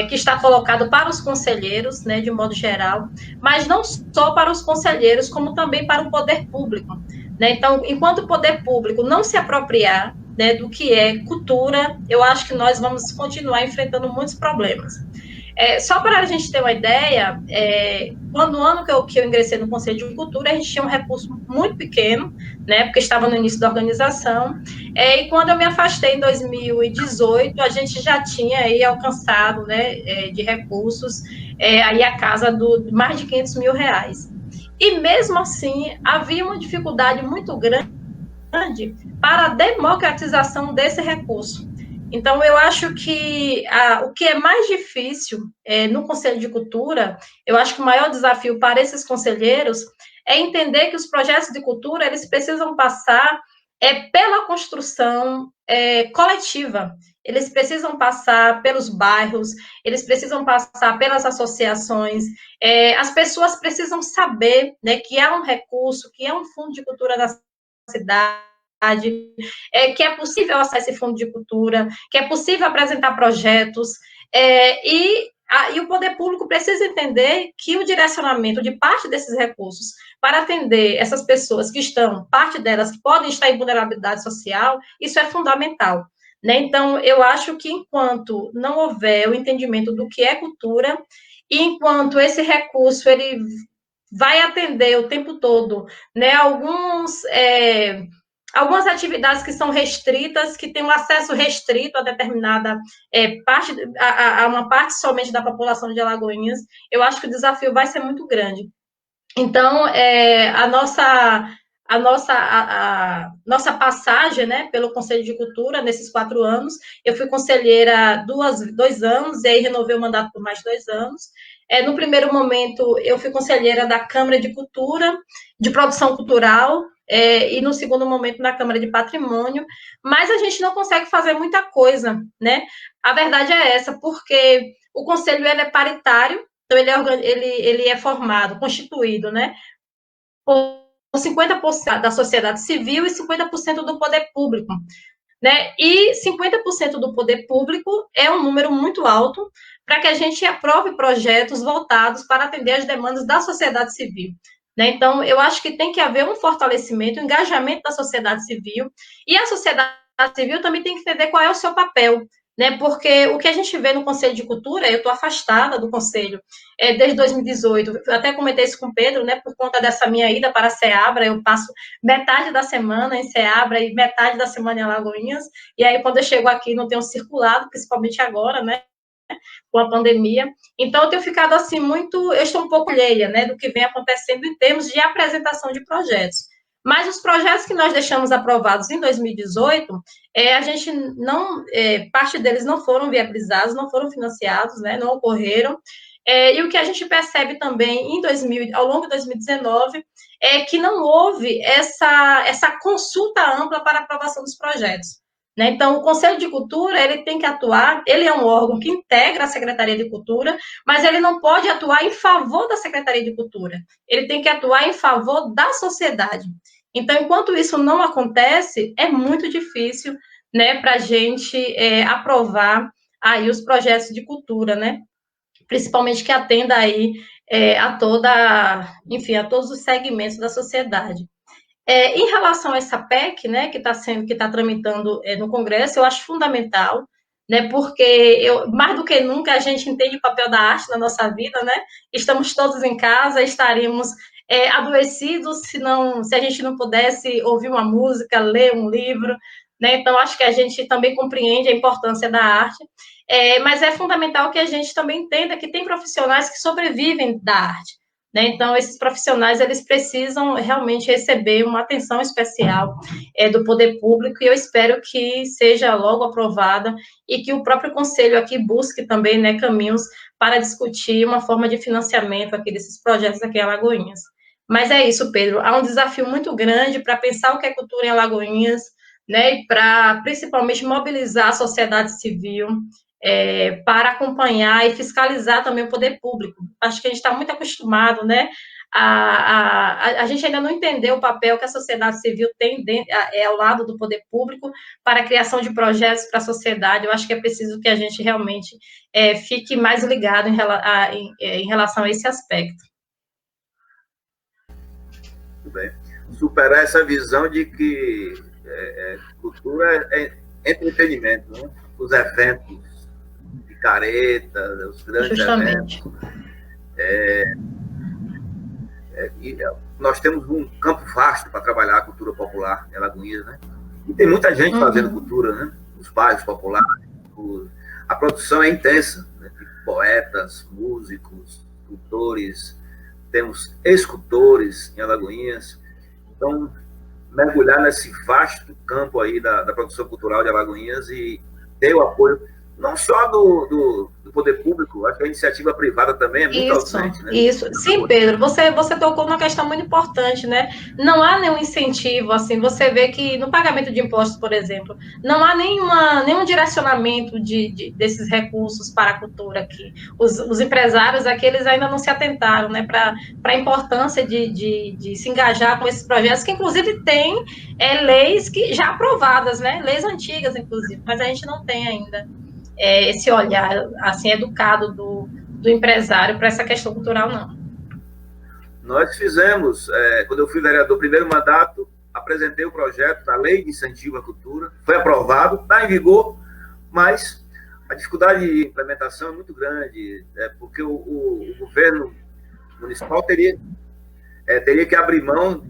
que está colocado para os conselheiros, né, de modo geral, mas não só para os conselheiros, como também para o poder público. Né? Então, enquanto o poder público não se apropriar, né, do que é cultura, eu acho que nós vamos continuar enfrentando muitos problemas. Só para a gente ter uma ideia, quando o ano que eu ingressei no Conselho de Cultura, a gente tinha um recurso muito pequeno, né, porque estava no início da organização, e quando eu me afastei em 2018, a gente já tinha aí alcançado, né, de recursos, aí a casa de mais de R$ 500 mil. E mesmo assim, havia uma dificuldade muito grande para a democratização desse recurso. Então, eu acho que o que é mais difícil no Conselho de Cultura, eu acho que o maior desafio para esses conselheiros é entender que os projetos de cultura, eles precisam passar pela construção coletiva, eles precisam passar pelos bairros, eles precisam passar pelas associações, as pessoas precisam saber, né, que há um recurso, que é um fundo de cultura da cidade, que é possível acessar esse fundo de cultura, que é possível apresentar projetos, e o poder público precisa entender que o direcionamento de parte desses recursos para atender essas pessoas que estão, parte delas que podem estar em vulnerabilidade social, isso é fundamental. Né? Então, eu acho que enquanto não houver o entendimento do que é cultura, e enquanto esse recurso ele vai atender o tempo todo, né, algumas atividades que são restritas, que têm um acesso restrito a determinada parte, a uma parte somente da população de Alagoinhas, eu acho que o desafio vai ser muito grande. Então, a nossa passagem, né, pelo Conselho de Cultura, nesses 4 anos, eu fui conselheira 2 anos, e aí renovei o mandato por mais 2 anos. No primeiro momento, eu fui conselheira da Câmara de Cultura, de Produção Cultural, e no segundo momento, na Câmara de Patrimônio, mas a gente não consegue fazer muita coisa, né? A verdade é essa, porque o Conselho ele é paritário, então ele é formado, constituído, né, por 50% da sociedade civil e 50% do poder público. Né? E 50% do poder público é um número muito alto para que a gente aprove projetos voltados para atender as demandas da sociedade civil. Né? Então, eu acho que tem que haver um fortalecimento, um engajamento da sociedade civil, e a sociedade civil também tem que entender qual é o seu papel. Né, porque o que a gente vê no Conselho de Cultura, eu estou afastada do Conselho desde 2018, eu até comentei isso com o Pedro, né, por conta dessa minha ida para a Ceabra, eu passo metade da semana em Ceabra e metade da semana em Alagoinhas, e aí quando eu chego aqui não tenho circulado, principalmente agora, né, com a pandemia, então eu tenho ficado assim eu estou um pouco alheia, né, do que vem acontecendo em termos de apresentação de projetos. Mas os projetos que nós deixamos aprovados em 2018, a gente não, parte deles não foram viabilizados, não foram financiados, né, não ocorreram. E o que a gente percebe também ao longo de 2019 é que não houve essa consulta ampla para aprovação dos projetos. Né? Então, o Conselho de Cultura ele tem que atuar, ele é um órgão que integra a Secretaria de Cultura, mas ele não pode atuar em favor da Secretaria de Cultura, ele tem que atuar em favor da sociedade. Então, enquanto isso não acontece, é muito difícil, né, para a gente aprovar aí os projetos de cultura, né, principalmente que atenda aí enfim, a todos os segmentos da sociedade. Em relação a essa PEC, né, que está tramitando no Congresso, eu acho fundamental, né, porque mais do que nunca a gente entende o papel da arte na nossa vida, né? Estamos todos em casa, estaríamos adoecidos se a gente não pudesse ouvir uma música, ler um livro, né? Então acho que a gente também compreende a importância da arte, mas é fundamental que a gente também entenda que tem profissionais que sobrevivem da arte. Né? Então, esses profissionais, eles precisam realmente receber uma atenção especial do poder público, e eu espero que seja logo aprovada e que o próprio Conselho aqui busque também, né, caminhos para discutir uma forma de financiamento aqui desses projetos aqui em Alagoinhas. Mas é isso, Pedro, há um desafio muito grande para pensar o que é cultura em Alagoinhas, né, e para principalmente mobilizar a sociedade civil para acompanhar e fiscalizar também o poder público. Acho que a gente está muito acostumado, né, a gente ainda não entendeu o papel que a sociedade civil tem ao lado do poder público para a criação de projetos para a sociedade. Eu acho que é preciso que a gente realmente fique mais ligado em relação a esse aspecto. Muito bem. Superar essa visão de que cultura é entretenimento, né? Os eventos de careta, os grandes Justamente. eventos. Nós temos um campo vasto para trabalhar a cultura popular em Alagoinhas, né? E tem muita gente fazendo cultura, né? Os bairros populares. A produção é intensa, né? Poetas, músicos, escritores, temos escultores em Alagoinhas. Então, mergulhar nesse vasto campo aí da produção cultural de Alagoinhas e ter o apoio não só do poder público, acho que a iniciativa privada também é muito ausente, né? Isso. Sim, Pedro, você tocou numa questão muito importante, né? Não há nenhum incentivo, assim, você vê que no pagamento de impostos, por exemplo, não há nenhum direcionamento desses recursos para a cultura aqui. Os empresários aqui, eles ainda não se atentaram, né, para a importância de se engajar com esses projetos, que inclusive tem leis que já aprovadas, né? Leis antigas, inclusive, mas a gente não tem ainda esse olhar assim educado do empresário para essa questão cultural, não. Nós fizemos, quando eu fui vereador, primeiro mandato, apresentei o projeto da Lei de Incentivo à Cultura, foi aprovado, está em vigor, mas a dificuldade de implementação é muito grande, porque o governo municipal teria que abrir mão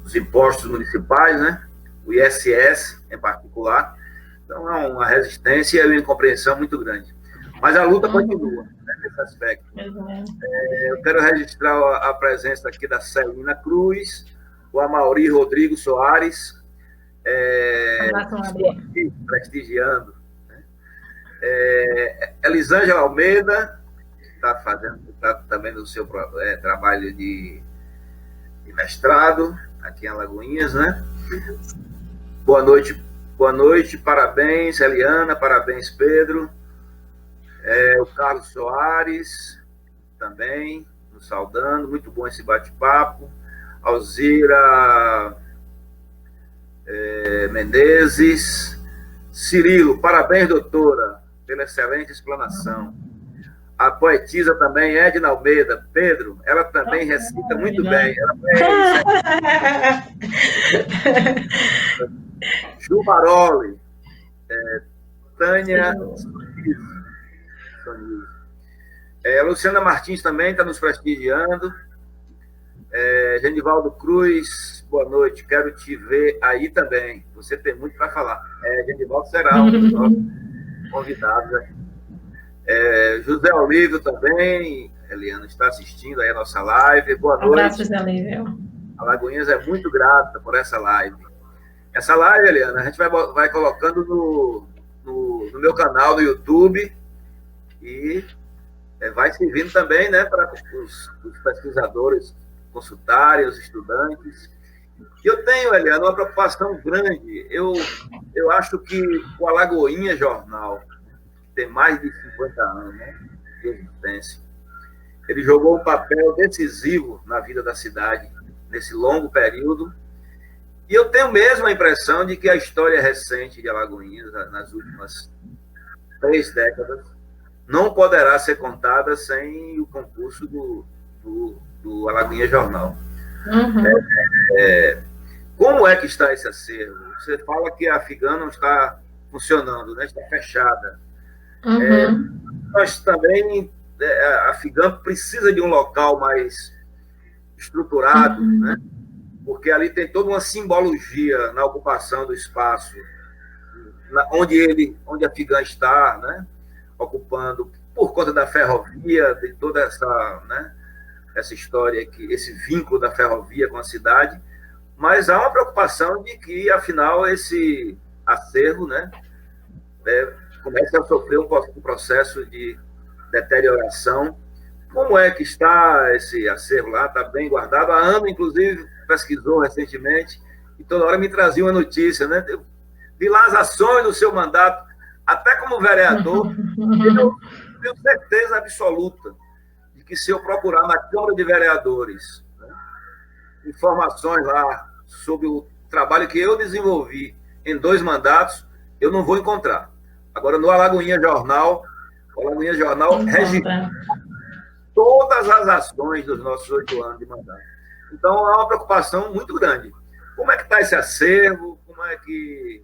dos impostos municipais, né? O ISS em particular. Então, é uma resistência e uma incompreensão muito grande. Mas a luta continua, né, nesse aspecto. Eu quero registrar a presença aqui da Celina Cruz, o Amauri Rodrigo Soares, aqui, prestigiando. Né? Elisângela Almeida, está também no seu trabalho de mestrado, aqui em Alagoinhas, né? Boa noite, parabéns, Eliana, parabéns, Pedro. O Carlos Soares, também, nos saudando, muito bom esse bate-papo. Alzira Menezes. Cirilo, parabéns, doutora, pela excelente explanação. A poetisa também, Edna Almeida. Pedro, ela também recita muito bem. Ela Ju Baroli, Tânia Luciana Martins também está nos prestigiando. Genivaldo Cruz, boa noite, quero te ver aí também. Você tem muito para falar. Genivaldo será um dos nossos convidados aqui. José Olívio também, Eliana, está assistindo aí a nossa live. Boa noite. Um abraço, José Olívio. Alagoinhas é muito grata por essa live. Essa live, Eliana, a gente vai colocando no meu canal do YouTube e vai servindo também, né, para os pesquisadores consultarem, os estudantes. E eu tenho, Eliana, uma preocupação grande. Eu acho que o Alagoinha Jornal, que tem mais de 50 anos, né, de existência, ele jogou um papel decisivo na vida da cidade nesse longo período. E eu tenho mesmo a impressão de que a história recente de Alagoinhas, nas últimas 3 décadas, não poderá ser contada sem o concurso do Alagoinha Jornal. Como é que está esse acervo? Você fala que a Afigã não está funcionando, né? Está fechada. Nós também, a Afigã precisa de um local mais estruturado, né? Porque ali tem toda uma simbologia na ocupação do espaço, onde a Afigã está, né, ocupando, por conta da ferrovia, de toda essa, né, essa história, esse vínculo da ferrovia com a cidade, mas há uma preocupação de que, afinal, esse acervo, né, comece a sofrer um processo de deterioração. Como é que está esse acervo lá? Está bem guardado? A Ana, inclusive, pesquisou recentemente e toda hora me trazia uma notícia, né? Eu vi lá as ações do seu mandato, até como vereador, eu tenho certeza absoluta de que se eu procurar na Câmara de Vereadores, né, informações lá sobre o trabalho que eu desenvolvi em 2 mandatos, eu não vou encontrar. Agora, no Alagoinha Jornal, o Alagoinha Jornal registra todas as ações dos nossos 8 anos de mandato. Então, há uma preocupação muito grande. Como é que está esse acervo? Como é que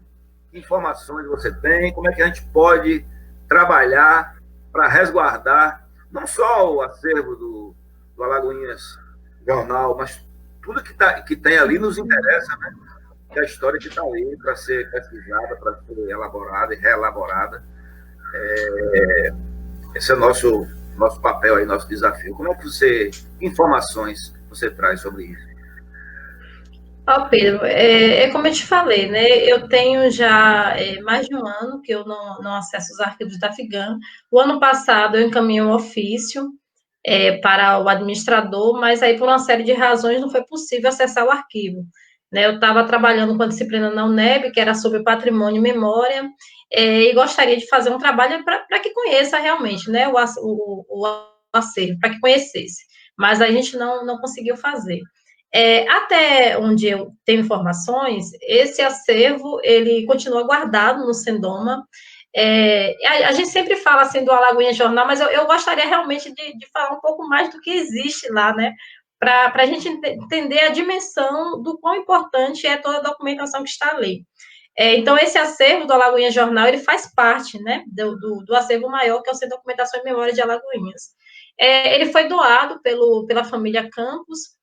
informações você tem? Como é que a gente pode trabalhar para resguardar não só o acervo do Alagoinhas Jornal, mas tudo que tem ali nos interessa, né? Que a história que está ali para ser pesquisada, para ser elaborada e reelaborada. Esse é o nosso papel aí, nosso desafio. Como é que informações você traz sobre isso? Pedro, como eu te falei, né? Eu tenho já mais de um ano que eu não acesso os arquivos da FIGAM. O ano passado eu encaminhei um ofício para o administrador, mas aí por uma série de razões não foi possível acessar o arquivo. Né? Eu estava trabalhando com a disciplina na UNEB, que era sobre patrimônio e memória, e gostaria de fazer um trabalho para que conheça realmente, né, o acervo, para que conhecesse. Mas a gente não conseguiu fazer. Até onde eu tenho informações, esse acervo, ele continua guardado no Sendoma. A gente sempre fala assim do Alagoinha Jornal, mas eu gostaria realmente de falar um pouco mais do que existe lá, né? Para a gente entender a dimensão do quão importante é toda a documentação que está ali. Então, esse acervo do Alagoinha Jornal, ele faz parte, né, do acervo maior, que é o Centro de Documentação e Memória de Alagoinhas. Ele foi doado pela família Campos,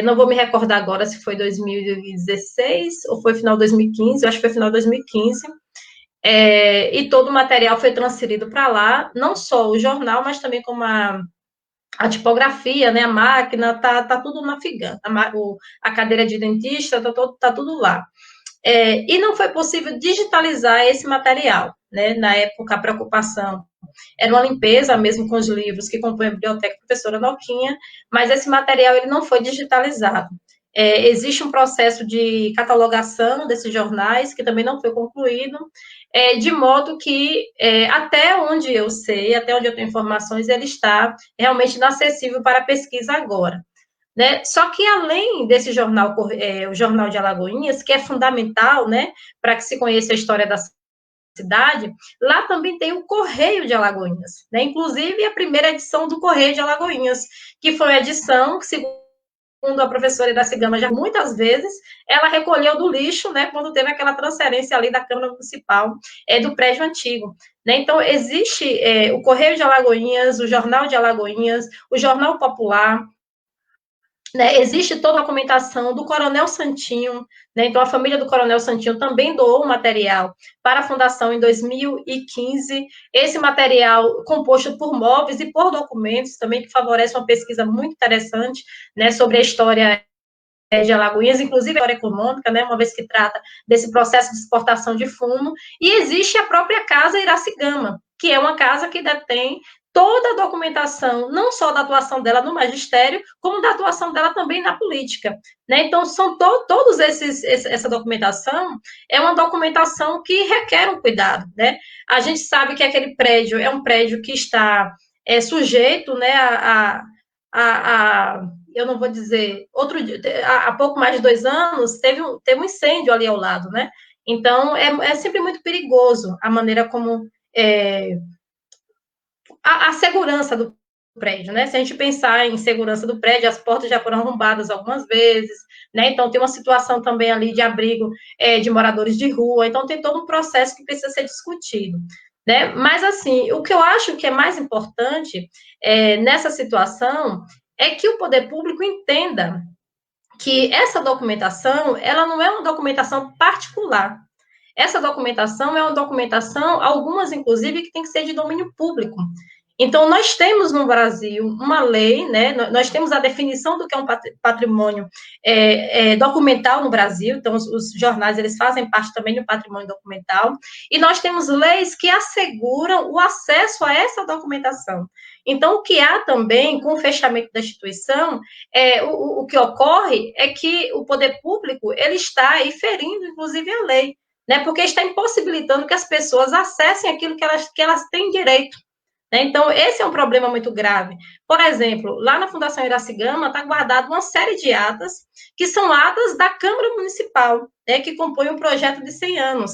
não vou me recordar agora se foi 2016 ou foi final de 2015, eu acho que foi final de 2015, e todo o material foi transferido para lá, não só o jornal, mas também como a tipografia, né, a máquina, tá tudo na FIGAM, a cadeira de dentista, tá tudo lá. E não foi possível digitalizar esse material, né, na época a preocupação era uma limpeza mesmo com os livros que compõem a biblioteca professora Noquinha, mas esse material ele não foi digitalizado. Existe um processo de catalogação desses jornais que também não foi concluído, de modo que, até onde eu sei, até onde eu tenho informações, ele está realmente inacessível para pesquisa agora. Né? Só que além desse jornal, o Jornal de Alagoinhas, que é fundamental, né, para que se conheça a história da cidade, lá também tem o Correio de Alagoinhas, né? Inclusive a primeira edição do Correio de Alagoinhas, que foi a edição que, segundo a professora Iraci Gama, já muitas vezes, ela recolheu do lixo, né, quando teve aquela transferência ali da Câmara Municipal do prédio antigo. Né? Então, existe o Correio de Alagoinhas, o Jornal de Alagoinhas, o Jornal Popular, né, existe toda a documentação do Coronel Santinho, né, então a família do Coronel Santinho também doou material para a Fundação em 2015, esse material composto por móveis e por documentos, também que favorece uma pesquisa muito interessante, né, sobre a história de Alagoinhas, inclusive a história econômica, né, uma vez que trata desse processo de exportação de fumo, e existe a própria Casa Iracigama, que é uma casa que detém toda a documentação, não só da atuação dela no magistério, como da atuação dela também na política. Né? Então, são todos essa documentação é uma documentação que requer um cuidado. Né? A gente sabe que aquele prédio é um prédio que está sujeito, né, eu não vou dizer, há pouco mais de 2 anos, teve um incêndio ali ao lado, né? Então, é sempre muito perigoso a maneira como a segurança do prédio, né? Se a gente pensar em segurança do prédio, as portas já foram arrombadas algumas vezes, né? Então, tem uma situação também ali de abrigo de moradores de rua, então tem todo um processo que precisa ser discutido. Né? Mas, assim, o que eu acho que é mais importante nessa situação é que o poder público entenda que essa documentação, ela não é uma documentação particular. Essa documentação é uma documentação, algumas, inclusive, que tem que ser de domínio público. Então, nós temos no Brasil uma lei, né? Nós temos a definição do que é um patrimônio documental no Brasil, então os jornais eles fazem parte também do patrimônio documental, e nós temos leis que asseguram o acesso a essa documentação. Então, o que há também com o fechamento da instituição, o que ocorre é que o poder público ele está aí ferindo, inclusive, a lei, né? Porque está impossibilitando que as pessoas acessem aquilo que elas têm direito. Então, esse é um problema muito grave. Por exemplo, lá na Fundação Iracigama está guardada uma série de atas, que são atas da Câmara Municipal, né, que compõem um projeto de 100 anos.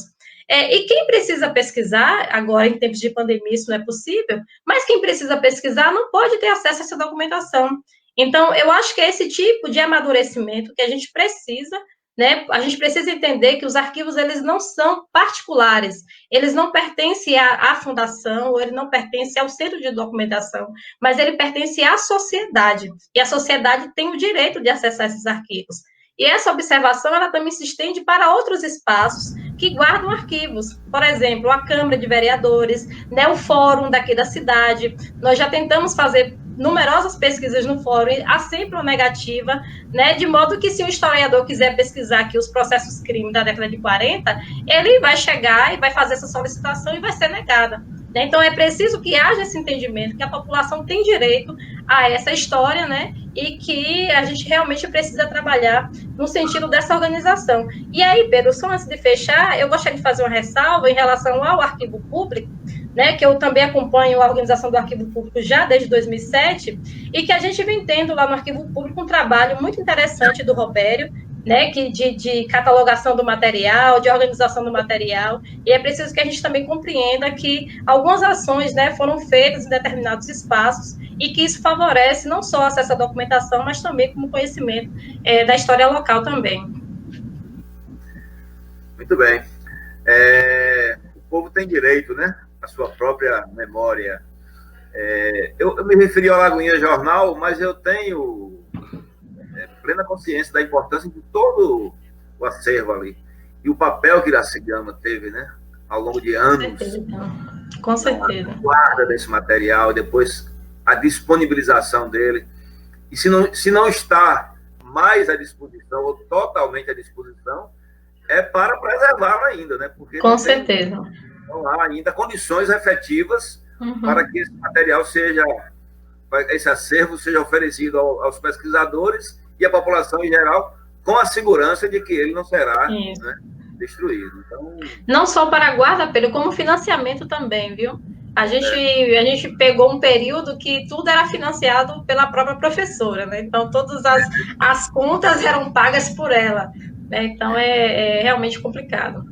E quem precisa pesquisar, agora em tempos de pandemia isso não é possível, mas quem precisa pesquisar não pode ter acesso a essa documentação. Então, eu acho que é esse tipo de amadurecimento que a gente precisa, né? A gente precisa entender que os arquivos, eles não são particulares, eles não pertencem à fundação, ou ele não pertence ao centro de documentação, mas ele pertence à sociedade, e a sociedade tem o direito de acessar esses arquivos. E essa observação, ela também se estende para outros espaços que guardam arquivos. Por exemplo, a Câmara de Vereadores, né, o Fórum daqui da cidade. Nós já tentamos fazer numerosas pesquisas no fórum, há sempre uma negativa, né, de modo que se um historiador quiser pesquisar aqui os processos crime da década de 40, ele vai chegar e vai fazer essa solicitação e vai ser negada. Então, é preciso que haja esse entendimento, que a população tem direito a essa história, né, e que a gente realmente precisa trabalhar no sentido dessa organização. E aí, Pedro, só antes de fechar, eu gostaria de fazer uma ressalva em relação ao arquivo público, né, que eu também acompanho a organização do Arquivo Público já desde 2007, e que a gente vem tendo lá no Arquivo Público um trabalho muito interessante do Robério, né, de catalogação do material, de organização do material, e é preciso que a gente também compreenda que algumas ações, né, foram feitas em determinados espaços, e que isso favorece não só acesso à documentação, mas também como conhecimento da história local também. Muito bem. O povo tem direito, né, à sua própria memória. Eu me referi ao Lagoinha Jornal, mas eu tenho plena consciência da importância de todo o acervo ali. E o papel que Iracigama teve, né, ao longo de anos. Com certeza. A guarda desse material, depois a disponibilização dele. E se não está mais à disposição, ou totalmente à disposição, é para preservá-lo ainda, né? Porque com certeza. Não há ainda condições efetivas para que esse material esse acervo seja oferecido aos pesquisadores e à população em geral, com a segurança de que ele não será, né, destruído. Então, não só para a guarda, Pedro, como financiamento também, viu? A gente pegou um período que tudo era financiado pela própria professora, né? Então, todas as contas eram pagas por ela, né? Então, é realmente complicado.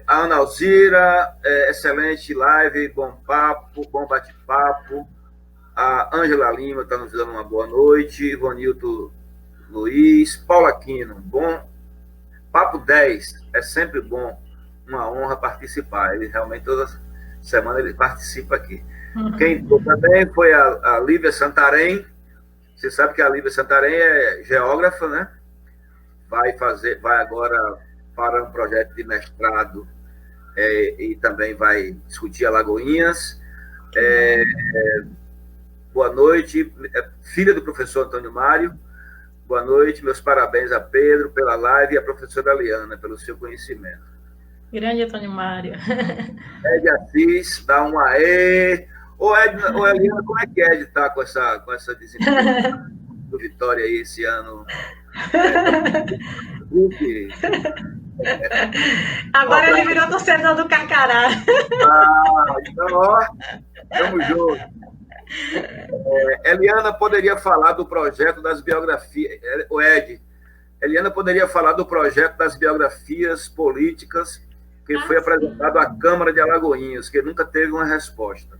A Ana Alzira, excelente live, bom papo, bom bate-papo. A Ângela Lima está nos dando uma boa noite. Ivanilton Luiz, Paulo Aquino, bom. Papo 10, é sempre bom, uma honra participar. Ele realmente, toda semana, ele participa aqui. Quem entrou também foi a Lívia Santarém. Você sabe que a Lívia Santarém é geógrafa, né? Vai agora para um projeto de mestrado e também vai discutir Alagoinhas. Boa noite, filha do professor Antônio Mário. Boa noite, meus parabéns a Pedro pela live e a professora Liana pelo seu conhecimento. Grande Antônio Mário. Ed Assis, dá um aê. Ô, Eliana, como é que Ed está com essa desempenho do Vitória aí esse ano? Agora ele virou torcedor do Carcará. Então, ó, tamo junto. Eliana poderia falar do projeto das biografias. O Ed, Eliana poderia falar do projeto das biografias políticas que foi apresentado à Câmara de Alagoinhas, que nunca teve uma resposta.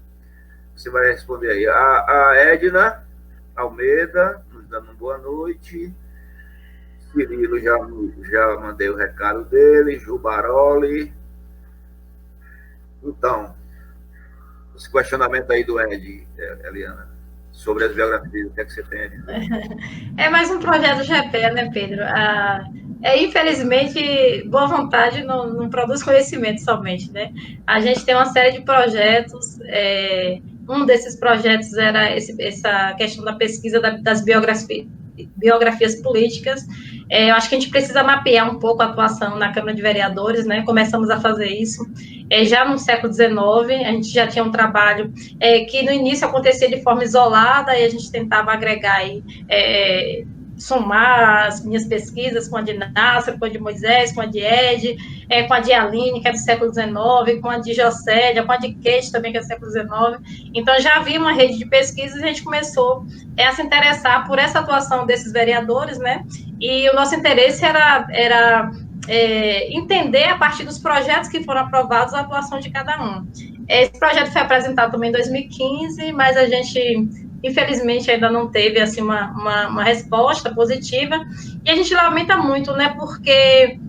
Você vai responder aí. A Edna Almeida, nos dando uma boa noite. Cirilo, já mandei o recado dele. Ju Baroli. Então, esse questionamento aí do Ed, Eliana, sobre as biografias, o que é que você tem a dizer? É mais um projeto GP, né, Pedro? Infelizmente, boa vontade não produz conhecimento somente, né? A gente tem uma série de projetos, um desses projetos era essa questão da pesquisa das biografias políticas. Eu acho que a gente precisa mapear um pouco a atuação na Câmara de Vereadores, né? Começamos a fazer isso já no século XIX, a gente já tinha um trabalho que no início acontecia de forma isolada, e a gente tentava agregar aí, somar as minhas pesquisas com a de Nasser, com a de Moisés, com a de Ed, com a de Aline, que é do século XIX, com a de Jocélia, com a de Kate também, que é do século XIX. Então, já havia uma rede de pesquisas e a gente começou a se interessar por essa atuação desses vereadores, né? E o nosso interesse era entender, a partir dos projetos que foram aprovados, a atuação de cada um. Esse projeto foi apresentado também em 2015, mas a gente, infelizmente, ainda não teve assim, uma resposta positiva, e a gente lamenta muito, né, porque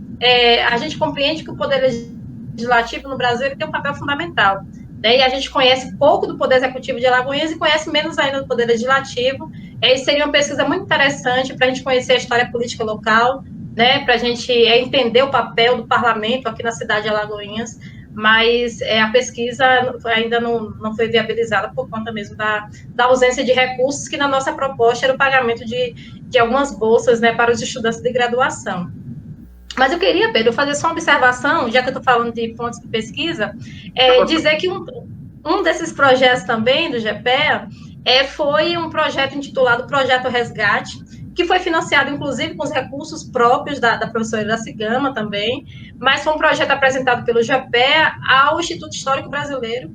a gente compreende que o Poder Legislativo no Brasil tem um papel fundamental, né, e a gente conhece pouco do Poder Executivo de Alagoinhas e conhece menos ainda do Poder Legislativo. Isso seria uma pesquisa muito interessante para a gente conhecer a história política local, né, para a gente entender o papel do parlamento aqui na cidade de Alagoinhas, mas a pesquisa ainda não foi viabilizada por conta mesmo da ausência de recursos, que na nossa proposta era o pagamento de algumas bolsas, né, para os estudantes de graduação. Mas eu queria, Pedro, fazer só uma observação, já que eu estou falando de fontes de pesquisa, dizer que um desses projetos também do GPEA foi um projeto intitulado Projeto Resgate, que foi financiado, inclusive, com os recursos próprios da professora Iracy Gama também, mas foi um projeto apresentado pelo GPEA ao Instituto Histórico Brasileiro,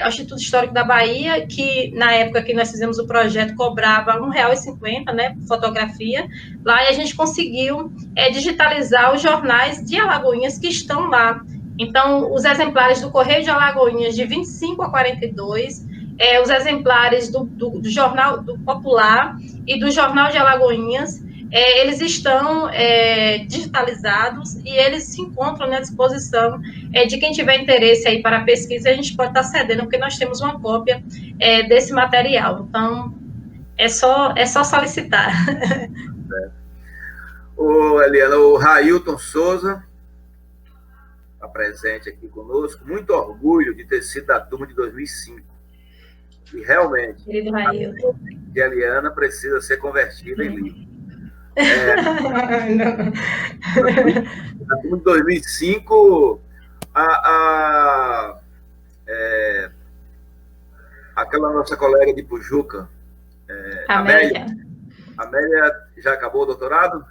ao Instituto Histórico da Bahia, que, na época que nós fizemos o projeto, cobrava R$1,50, né, por fotografia, lá, e a gente conseguiu digitalizar os jornais de Alagoinhas que estão lá. Então, os exemplares do Correio de Alagoinhas, de 25 a 42, os exemplares do Jornal do Popular e do Jornal de Alagoinhas, eles estão digitalizados e eles se encontram à disposição de quem tiver interesse aí para a pesquisa. A gente pode estar cedendo, porque nós temos uma cópia desse material. Então, é só solicitar. Eliana, o Railton Souza está presente aqui conosco. Muito orgulho de ter sido da turma de 2005. E realmente, a Eliana precisa ser convertida em livro. Na turma de 2005, aquela nossa colega de Pujuca, Amélia já acabou o doutorado?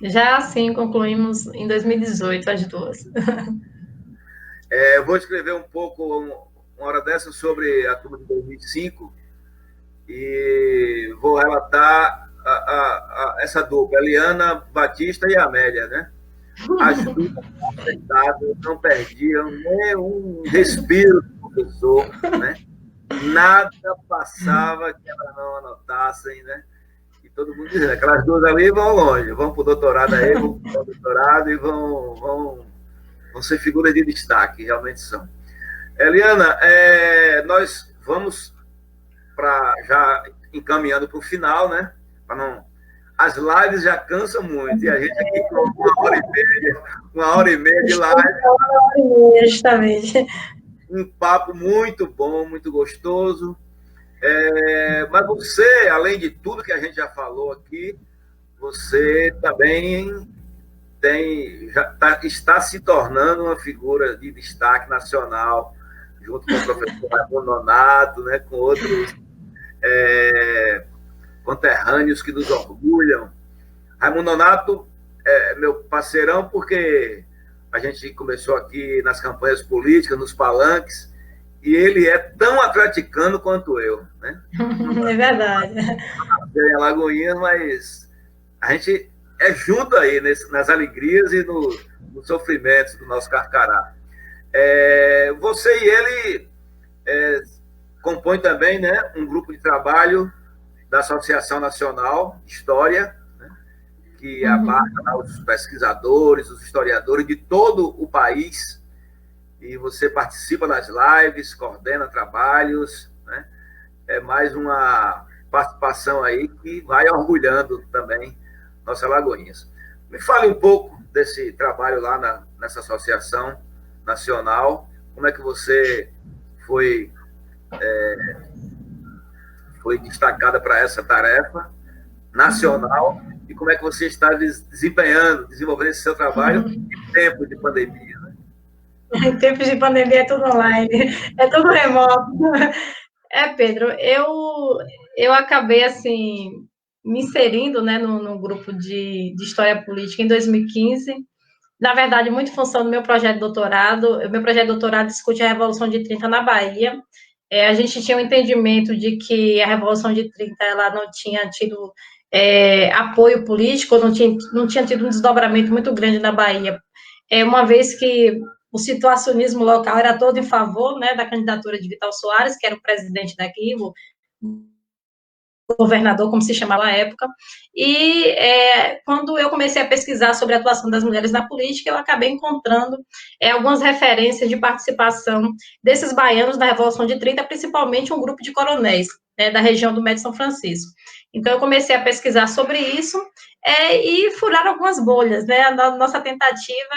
Já, sim, concluímos em 2018, as duas. Eu vou escrever um pouco, uma hora dessa, sobre a turma de 2005 e vou relatar essa dupla, Eliana Batista e Amélia, né? As duas não perdiam nem um respiro do professor, né? Nada passava que elas não anotassem, né? E todo mundo dizendo, aquelas duas ali vão longe, vão para o doutorado aí, vão para o doutorado e vão ser figuras de destaque, realmente são. Eliana, nós vamos já encaminhando para o final, né? As lives já cansam muito, e a gente aqui com uma hora e meia de live. Uma hora e meia, justamente. Um papo muito bom, muito gostoso. Mas você, além de tudo que a gente já falou aqui, você também está se tornando uma figura de destaque nacional, junto com o professor Raimundo Nonato, né, com outros conterrâneos que nos orgulham. Raimundo Nonato é meu parceirão, porque a gente começou aqui nas campanhas políticas, nos palanques, e ele é tão atleticano quanto eu, né? É verdade. Em Alagoinhas, mas a gente junto aí nas alegrias e nos sofrimentos do nosso Carcará. Você e ele compõem também, né, um grupo de trabalho da Associação Nacional de História, né, que abarca os pesquisadores, os historiadores de todo o país, e você participa das lives, coordena trabalhos, né? É mais uma participação aí que vai orgulhando também nossa Alagoinhas. Me fale um pouco desse trabalho lá nessa associação nacional, como é que você foi, foi destacada para essa tarefa nacional e como é que você está desenvolvendo esse seu trabalho em tempo de pandemia, né? Em tempos de pandemia é tudo online, é tudo remoto. Pedro, eu acabei, assim, me inserindo, né, no grupo de História Política em 2015, na verdade, muito em função do meu projeto de doutorado. O meu projeto de doutorado discute a Revolução de 30 na Bahia. A gente tinha um entendimento de que a Revolução de 30 ela não tinha tido apoio político, não tinha tido um desdobramento muito grande na Bahia, uma vez que o situacionismo local era todo em favor, né, da candidatura de Vital Soares, que era o presidente daqui, o governador, como se chamava à época, e quando eu comecei a pesquisar sobre a atuação das mulheres na política, eu acabei encontrando algumas referências de participação desses baianos na Revolução de 30, principalmente um grupo de coronéis, né, da região do Médio São Francisco. Então, eu comecei a pesquisar sobre isso e furar algumas bolhas, né? A nossa tentativa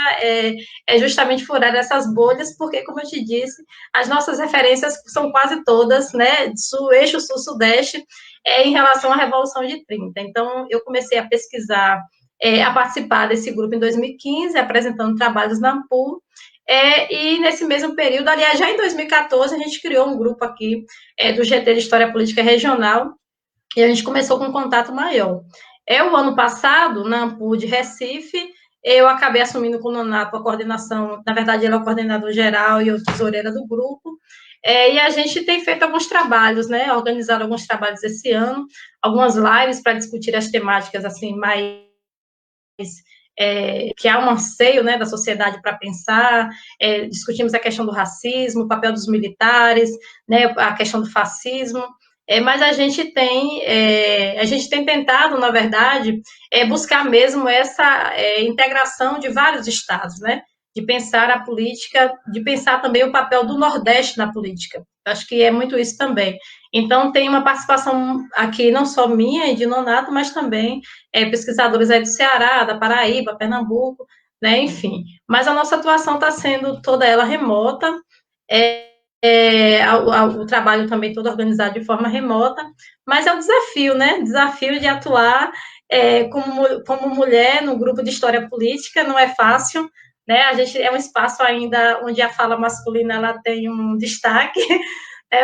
é justamente furar essas bolhas, porque, como eu te disse, as nossas referências são quase todas, né, do eixo sul-sudeste, em relação à Revolução de 30. Então, eu comecei a pesquisar, a participar desse grupo em 2015, apresentando trabalhos na AMPU, e nesse mesmo período, aliás, já em 2014, a gente criou um grupo aqui do GT de História Política Regional, e a gente começou com um contato maior. O ano passado, na AMPU de Recife, eu acabei assumindo com o Nonato a coordenação, na verdade, ele é o coordenador geral e eu tesoureira do grupo, e a gente tem feito alguns trabalhos, né, organizado alguns trabalhos esse ano, algumas lives para discutir as temáticas, assim, mais que há um anseio, né, da sociedade para pensar, discutimos a questão do racismo, o papel dos militares, né, a questão do fascismo, mas a gente tem tentado, na verdade, buscar mesmo essa integração de vários estados, né, de pensar a política, de pensar também o papel do Nordeste na política. Acho que é muito isso também. Então, tem uma participação aqui, não só minha e de Nonato, mas também pesquisadores aí do Ceará, da Paraíba, Pernambuco, né, enfim. Mas a nossa atuação está sendo toda ela remota, o trabalho também todo organizado de forma remota, mas é um desafio, né? Desafio de atuar como mulher no grupo de história política, não é fácil, né? A gente é um espaço ainda onde a fala masculina ela tem um destaque,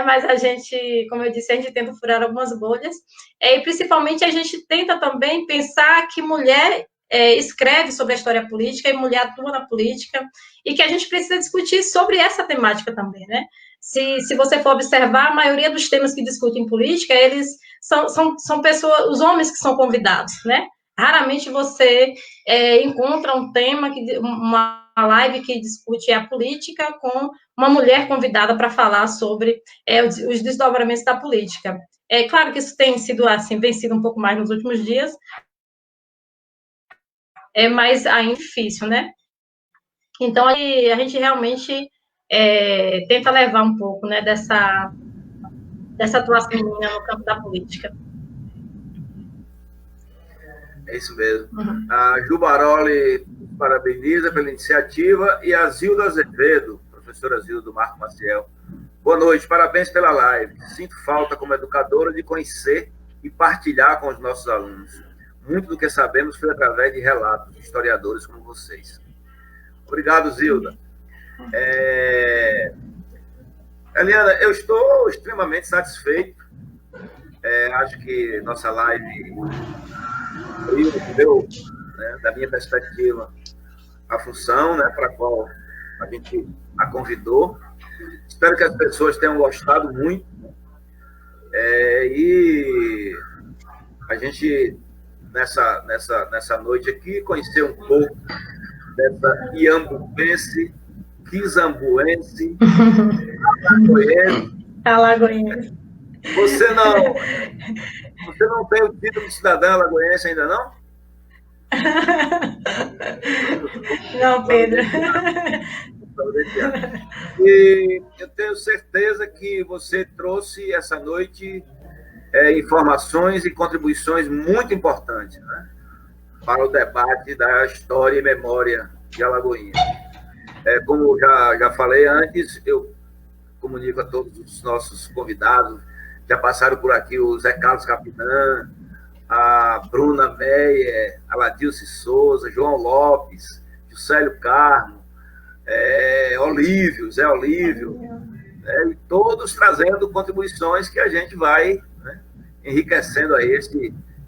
mas a gente, como eu disse, a gente tenta furar algumas bolhas, e principalmente a gente tenta também pensar que mulher escreve sobre a história política e mulher atua na política, e que a gente precisa discutir sobre essa temática também, né? Se você for observar, a maioria dos temas que discutem política, eles são pessoas, os homens que são convidados, né? Raramente você encontra um tema, uma live que discute a política com uma mulher convidada para falar sobre os desdobramentos da política. É claro que isso tem sido assim, vem sido um pouco mais nos últimos dias, mas ainda é difícil, né? Então, a gente realmente tenta levar um pouco, né, dessa atuação feminina no campo da política. É isso mesmo. Uhum. A Ju Baroli parabeniza pela iniciativa e a Zilda Azevedo, professora Zilda do Marco Maciel. Boa noite, parabéns pela live. Sinto falta como educadora de conhecer e partilhar com os nossos alunos. Muito do que sabemos foi através de relatos de historiadores como vocês. Obrigado, Zilda. Eliana, eu estou extremamente satisfeito. Acho que nossa live deu, né, da minha perspectiva, a função, né, para a qual a gente a convidou. Espero que as pessoas tenham gostado muito. E a gente, nessa noite aqui, conheceu um pouco dessa iambuense, quizambuense, alagoense. Você não tem o título de cidadã alagoense ainda, não? Não, Pedro. E eu tenho certeza que você trouxe essa noite informações e contribuições muito importantes, né? para o debate da história e memória de Alagoinhas. Como já falei antes, eu comunico a todos os nossos convidados, já passaram por aqui o Zé Carlos Capinã, a Bruna Meyer, a Ladilce Souza, João Lopes, Juscelio Carmo, Zé Olívio, e todos trazendo contribuições que a gente vai, né, enriquecendo aí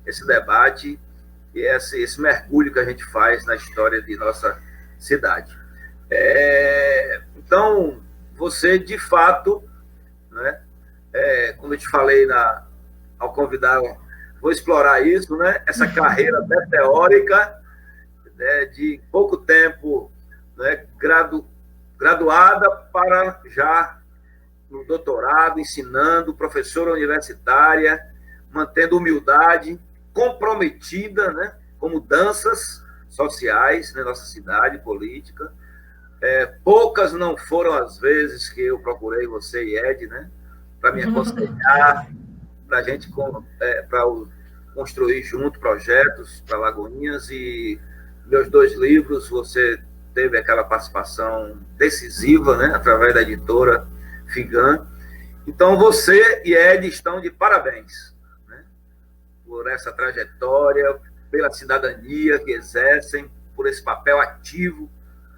esse debate e esse mergulho que a gente faz na história de nossa cidade. Então, você, de fato, né, como eu te falei ao convidar, vou explorar isso, né, essa carreira meteórica, né, de pouco tempo, né, graduada para já no doutorado, ensinando, professora universitária, mantendo humildade, comprometida, né, com mudanças sociais na nossa cidade, política. Poucas não foram as vezes que eu procurei você e Ed, né, para me aconselhar, para a gente construir junto projetos para Lagoinhas, e meus 2 livros você teve aquela participação decisiva, né, através da editora Figan. Então, você e Ed estão de parabéns, né, por essa trajetória, pela cidadania que exercem, por esse papel ativo,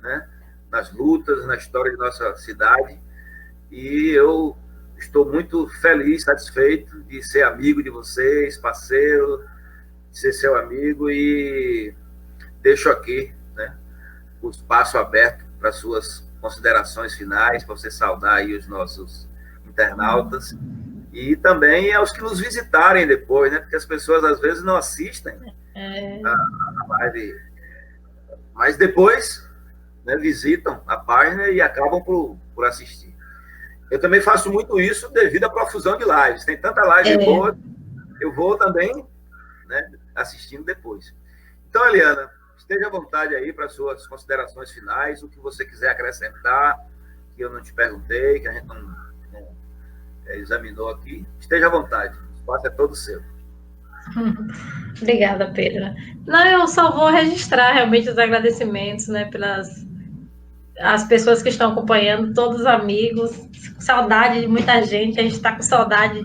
né, nas lutas, na história de nossa cidade. E eu estou muito feliz, satisfeito de ser amigo de vocês, parceiro, de ser seu amigo, e deixo aqui, né, o espaço aberto para suas considerações finais, para você saudar aí os nossos internautas e também aos que nos visitarem depois, né, porque as pessoas às vezes não assistem a live, mas depois, né, visitam a página e acabam por assistir. Eu também faço muito isso devido à profusão de lives. Tem tanta live boa, eu vou também, né, assistindo depois. Então, Eliana, esteja à vontade aí para suas considerações finais, o que você quiser acrescentar, que eu não te perguntei, que a gente não examinou aqui. Esteja à vontade, o espaço é todo seu. Obrigada, Pedro. Não, eu só vou registrar realmente os agradecimentos, né, as pessoas que estão acompanhando, todos os amigos, saudade de muita gente, a gente está com saudade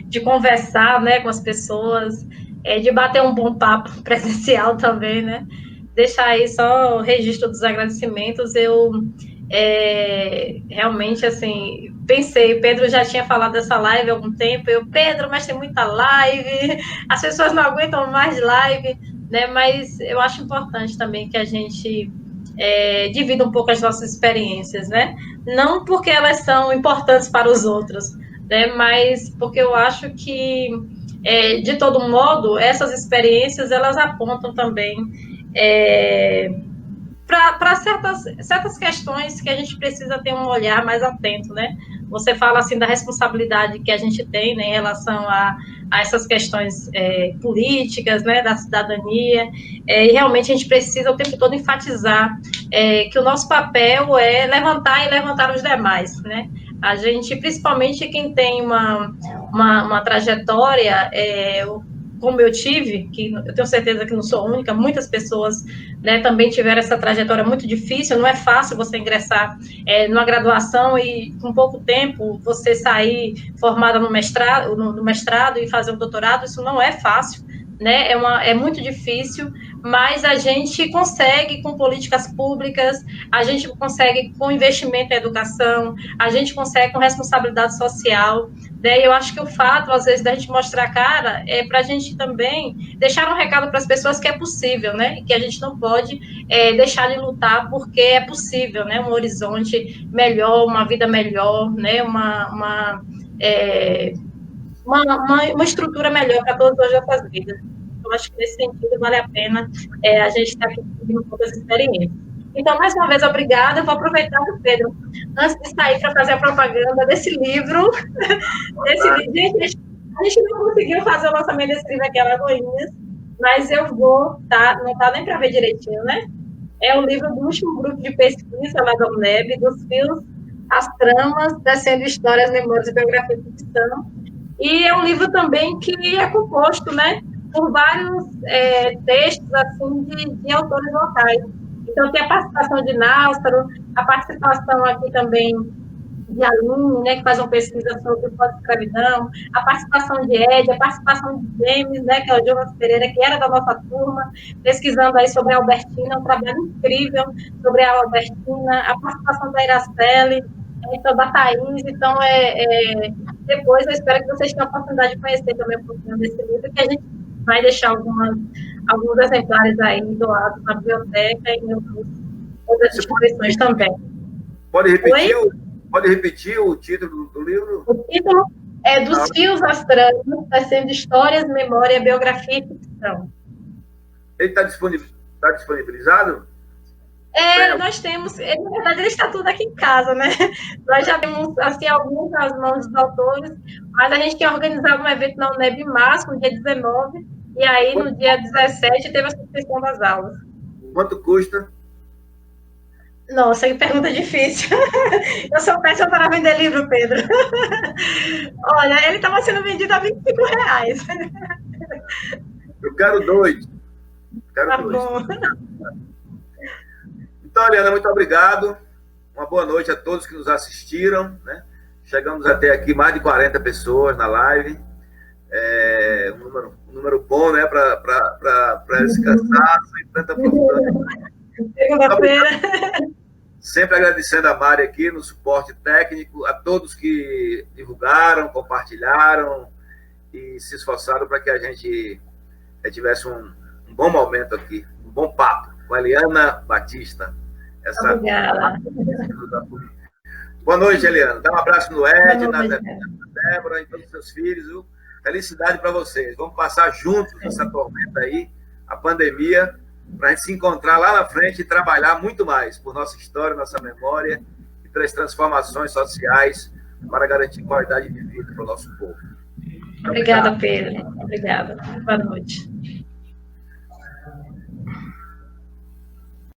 de conversar, né, com as pessoas, de bater um bom papo presencial também, né, deixar aí só o registro dos agradecimentos. Eu realmente, assim, pensei, Pedro já tinha falado dessa live há algum tempo, Pedro, mas tem muita live, as pessoas não aguentam mais live, né, mas eu acho importante também que a gente divida um pouco as nossas experiências, né? Não porque elas são importantes para os outros, né? Mas porque eu acho que, de todo modo, essas experiências, elas apontam também para certas questões que a gente precisa ter um olhar mais atento, né? Você fala, assim, da responsabilidade que a gente tem, né, em relação a essas questões políticas, né, da cidadania, e realmente a gente precisa o tempo todo enfatizar que o nosso papel é levantar e levantar os demais, né? A gente, principalmente quem tem uma trajetória, como eu tive, que eu tenho certeza que não sou única, muitas pessoas, né, também tiveram essa trajetória muito difícil. Não é fácil você ingressar numa graduação e, com pouco tempo, você sair formada no mestrado e fazer um doutorado. Isso não é fácil, né? É muito difícil, mas a gente consegue com políticas públicas, a gente consegue com investimento em educação, a gente consegue com responsabilidade social, né? E eu acho que o fato, às vezes, da gente mostrar a cara é para a gente também deixar um recado para as pessoas que é possível, né? Que a gente não pode deixar de lutar, porque é possível, né? Um horizonte melhor, uma vida melhor, né? Uma estrutura melhor para todas as nossas vidas. Eu acho que, nesse sentido, vale a pena a gente estar aqui com todas as experiências. Então, mais uma vez, obrigada. Eu vou aproveitar, Pedro, antes de sair, para fazer a propaganda desse livro. Gente, a gente não conseguiu fazer o lançamento desse livro aqui em Alagoinhas, mas eu vou, não está nem para ver direitinho, né? É o livro do último grupo de pesquisa lá da UNEB, dos fios, as tramas, tecendo histórias, memórias e biografias de ficção. E é um livro também que é composto, né, por vários textos assim, de autores locais. Então, tem a participação de Náustaro, a participação aqui também de Aline, né, que faz uma pesquisa sobre o pós-escravidão, a participação de Ed, a participação de James, né, que é o Jonas Pereira, que era da nossa turma, pesquisando aí sobre a Albertina, um trabalho incrível sobre a Albertina, a participação da Iraceli, então, da Thaís. Então, depois eu espero que vocês tenham a oportunidade de conhecer também um pouquinho desse livro, que a gente vai deixar alguns exemplares aí doados na biblioteca e em outras instituições também. Pode repetir o título do livro? O título é Dos Fios às Tramas, tecendo histórias, memória, biografia e ficção. Ele está disponibilizado? Nós temos, na verdade, ele está tudo aqui em casa, né? Nós já temos, assim, alguns nas mãos dos autores, mas a gente tinha organizado um evento na UNEB em março, no dia 19, e aí, no dia 17, teve a suspensão das aulas. Quanto custa? Nossa, que pergunta difícil. Eu sou péssima para vender livro, Pedro. Olha, ele estava sendo vendido a R$25. Eu quero 2. Tá bom. Então, Eliana, muito obrigado. Uma boa noite a todos que nos assistiram, né? Chegamos até aqui mais de 40 pessoas na live. Um número bom, né? Para esse cansaço e tanta produção. Segunda-feira. Sempre agradecendo a Mari aqui no suporte técnico, a todos que divulgaram, compartilharam e se esforçaram para que a gente tivesse um bom momento aqui, um bom papo com a Eliana Batista. Obrigada. Boa noite, Eliana. Dá um abraço no Ed, na Débora e todos os seus filhos. Viu? Felicidade para vocês. Vamos passar juntos essa tormenta aí, a pandemia, para a gente se encontrar lá na frente e trabalhar muito mais por nossa história, nossa memória e pelas transformações sociais para garantir qualidade de vida para o nosso povo. Obrigada, Pedro. Obrigada. Boa noite.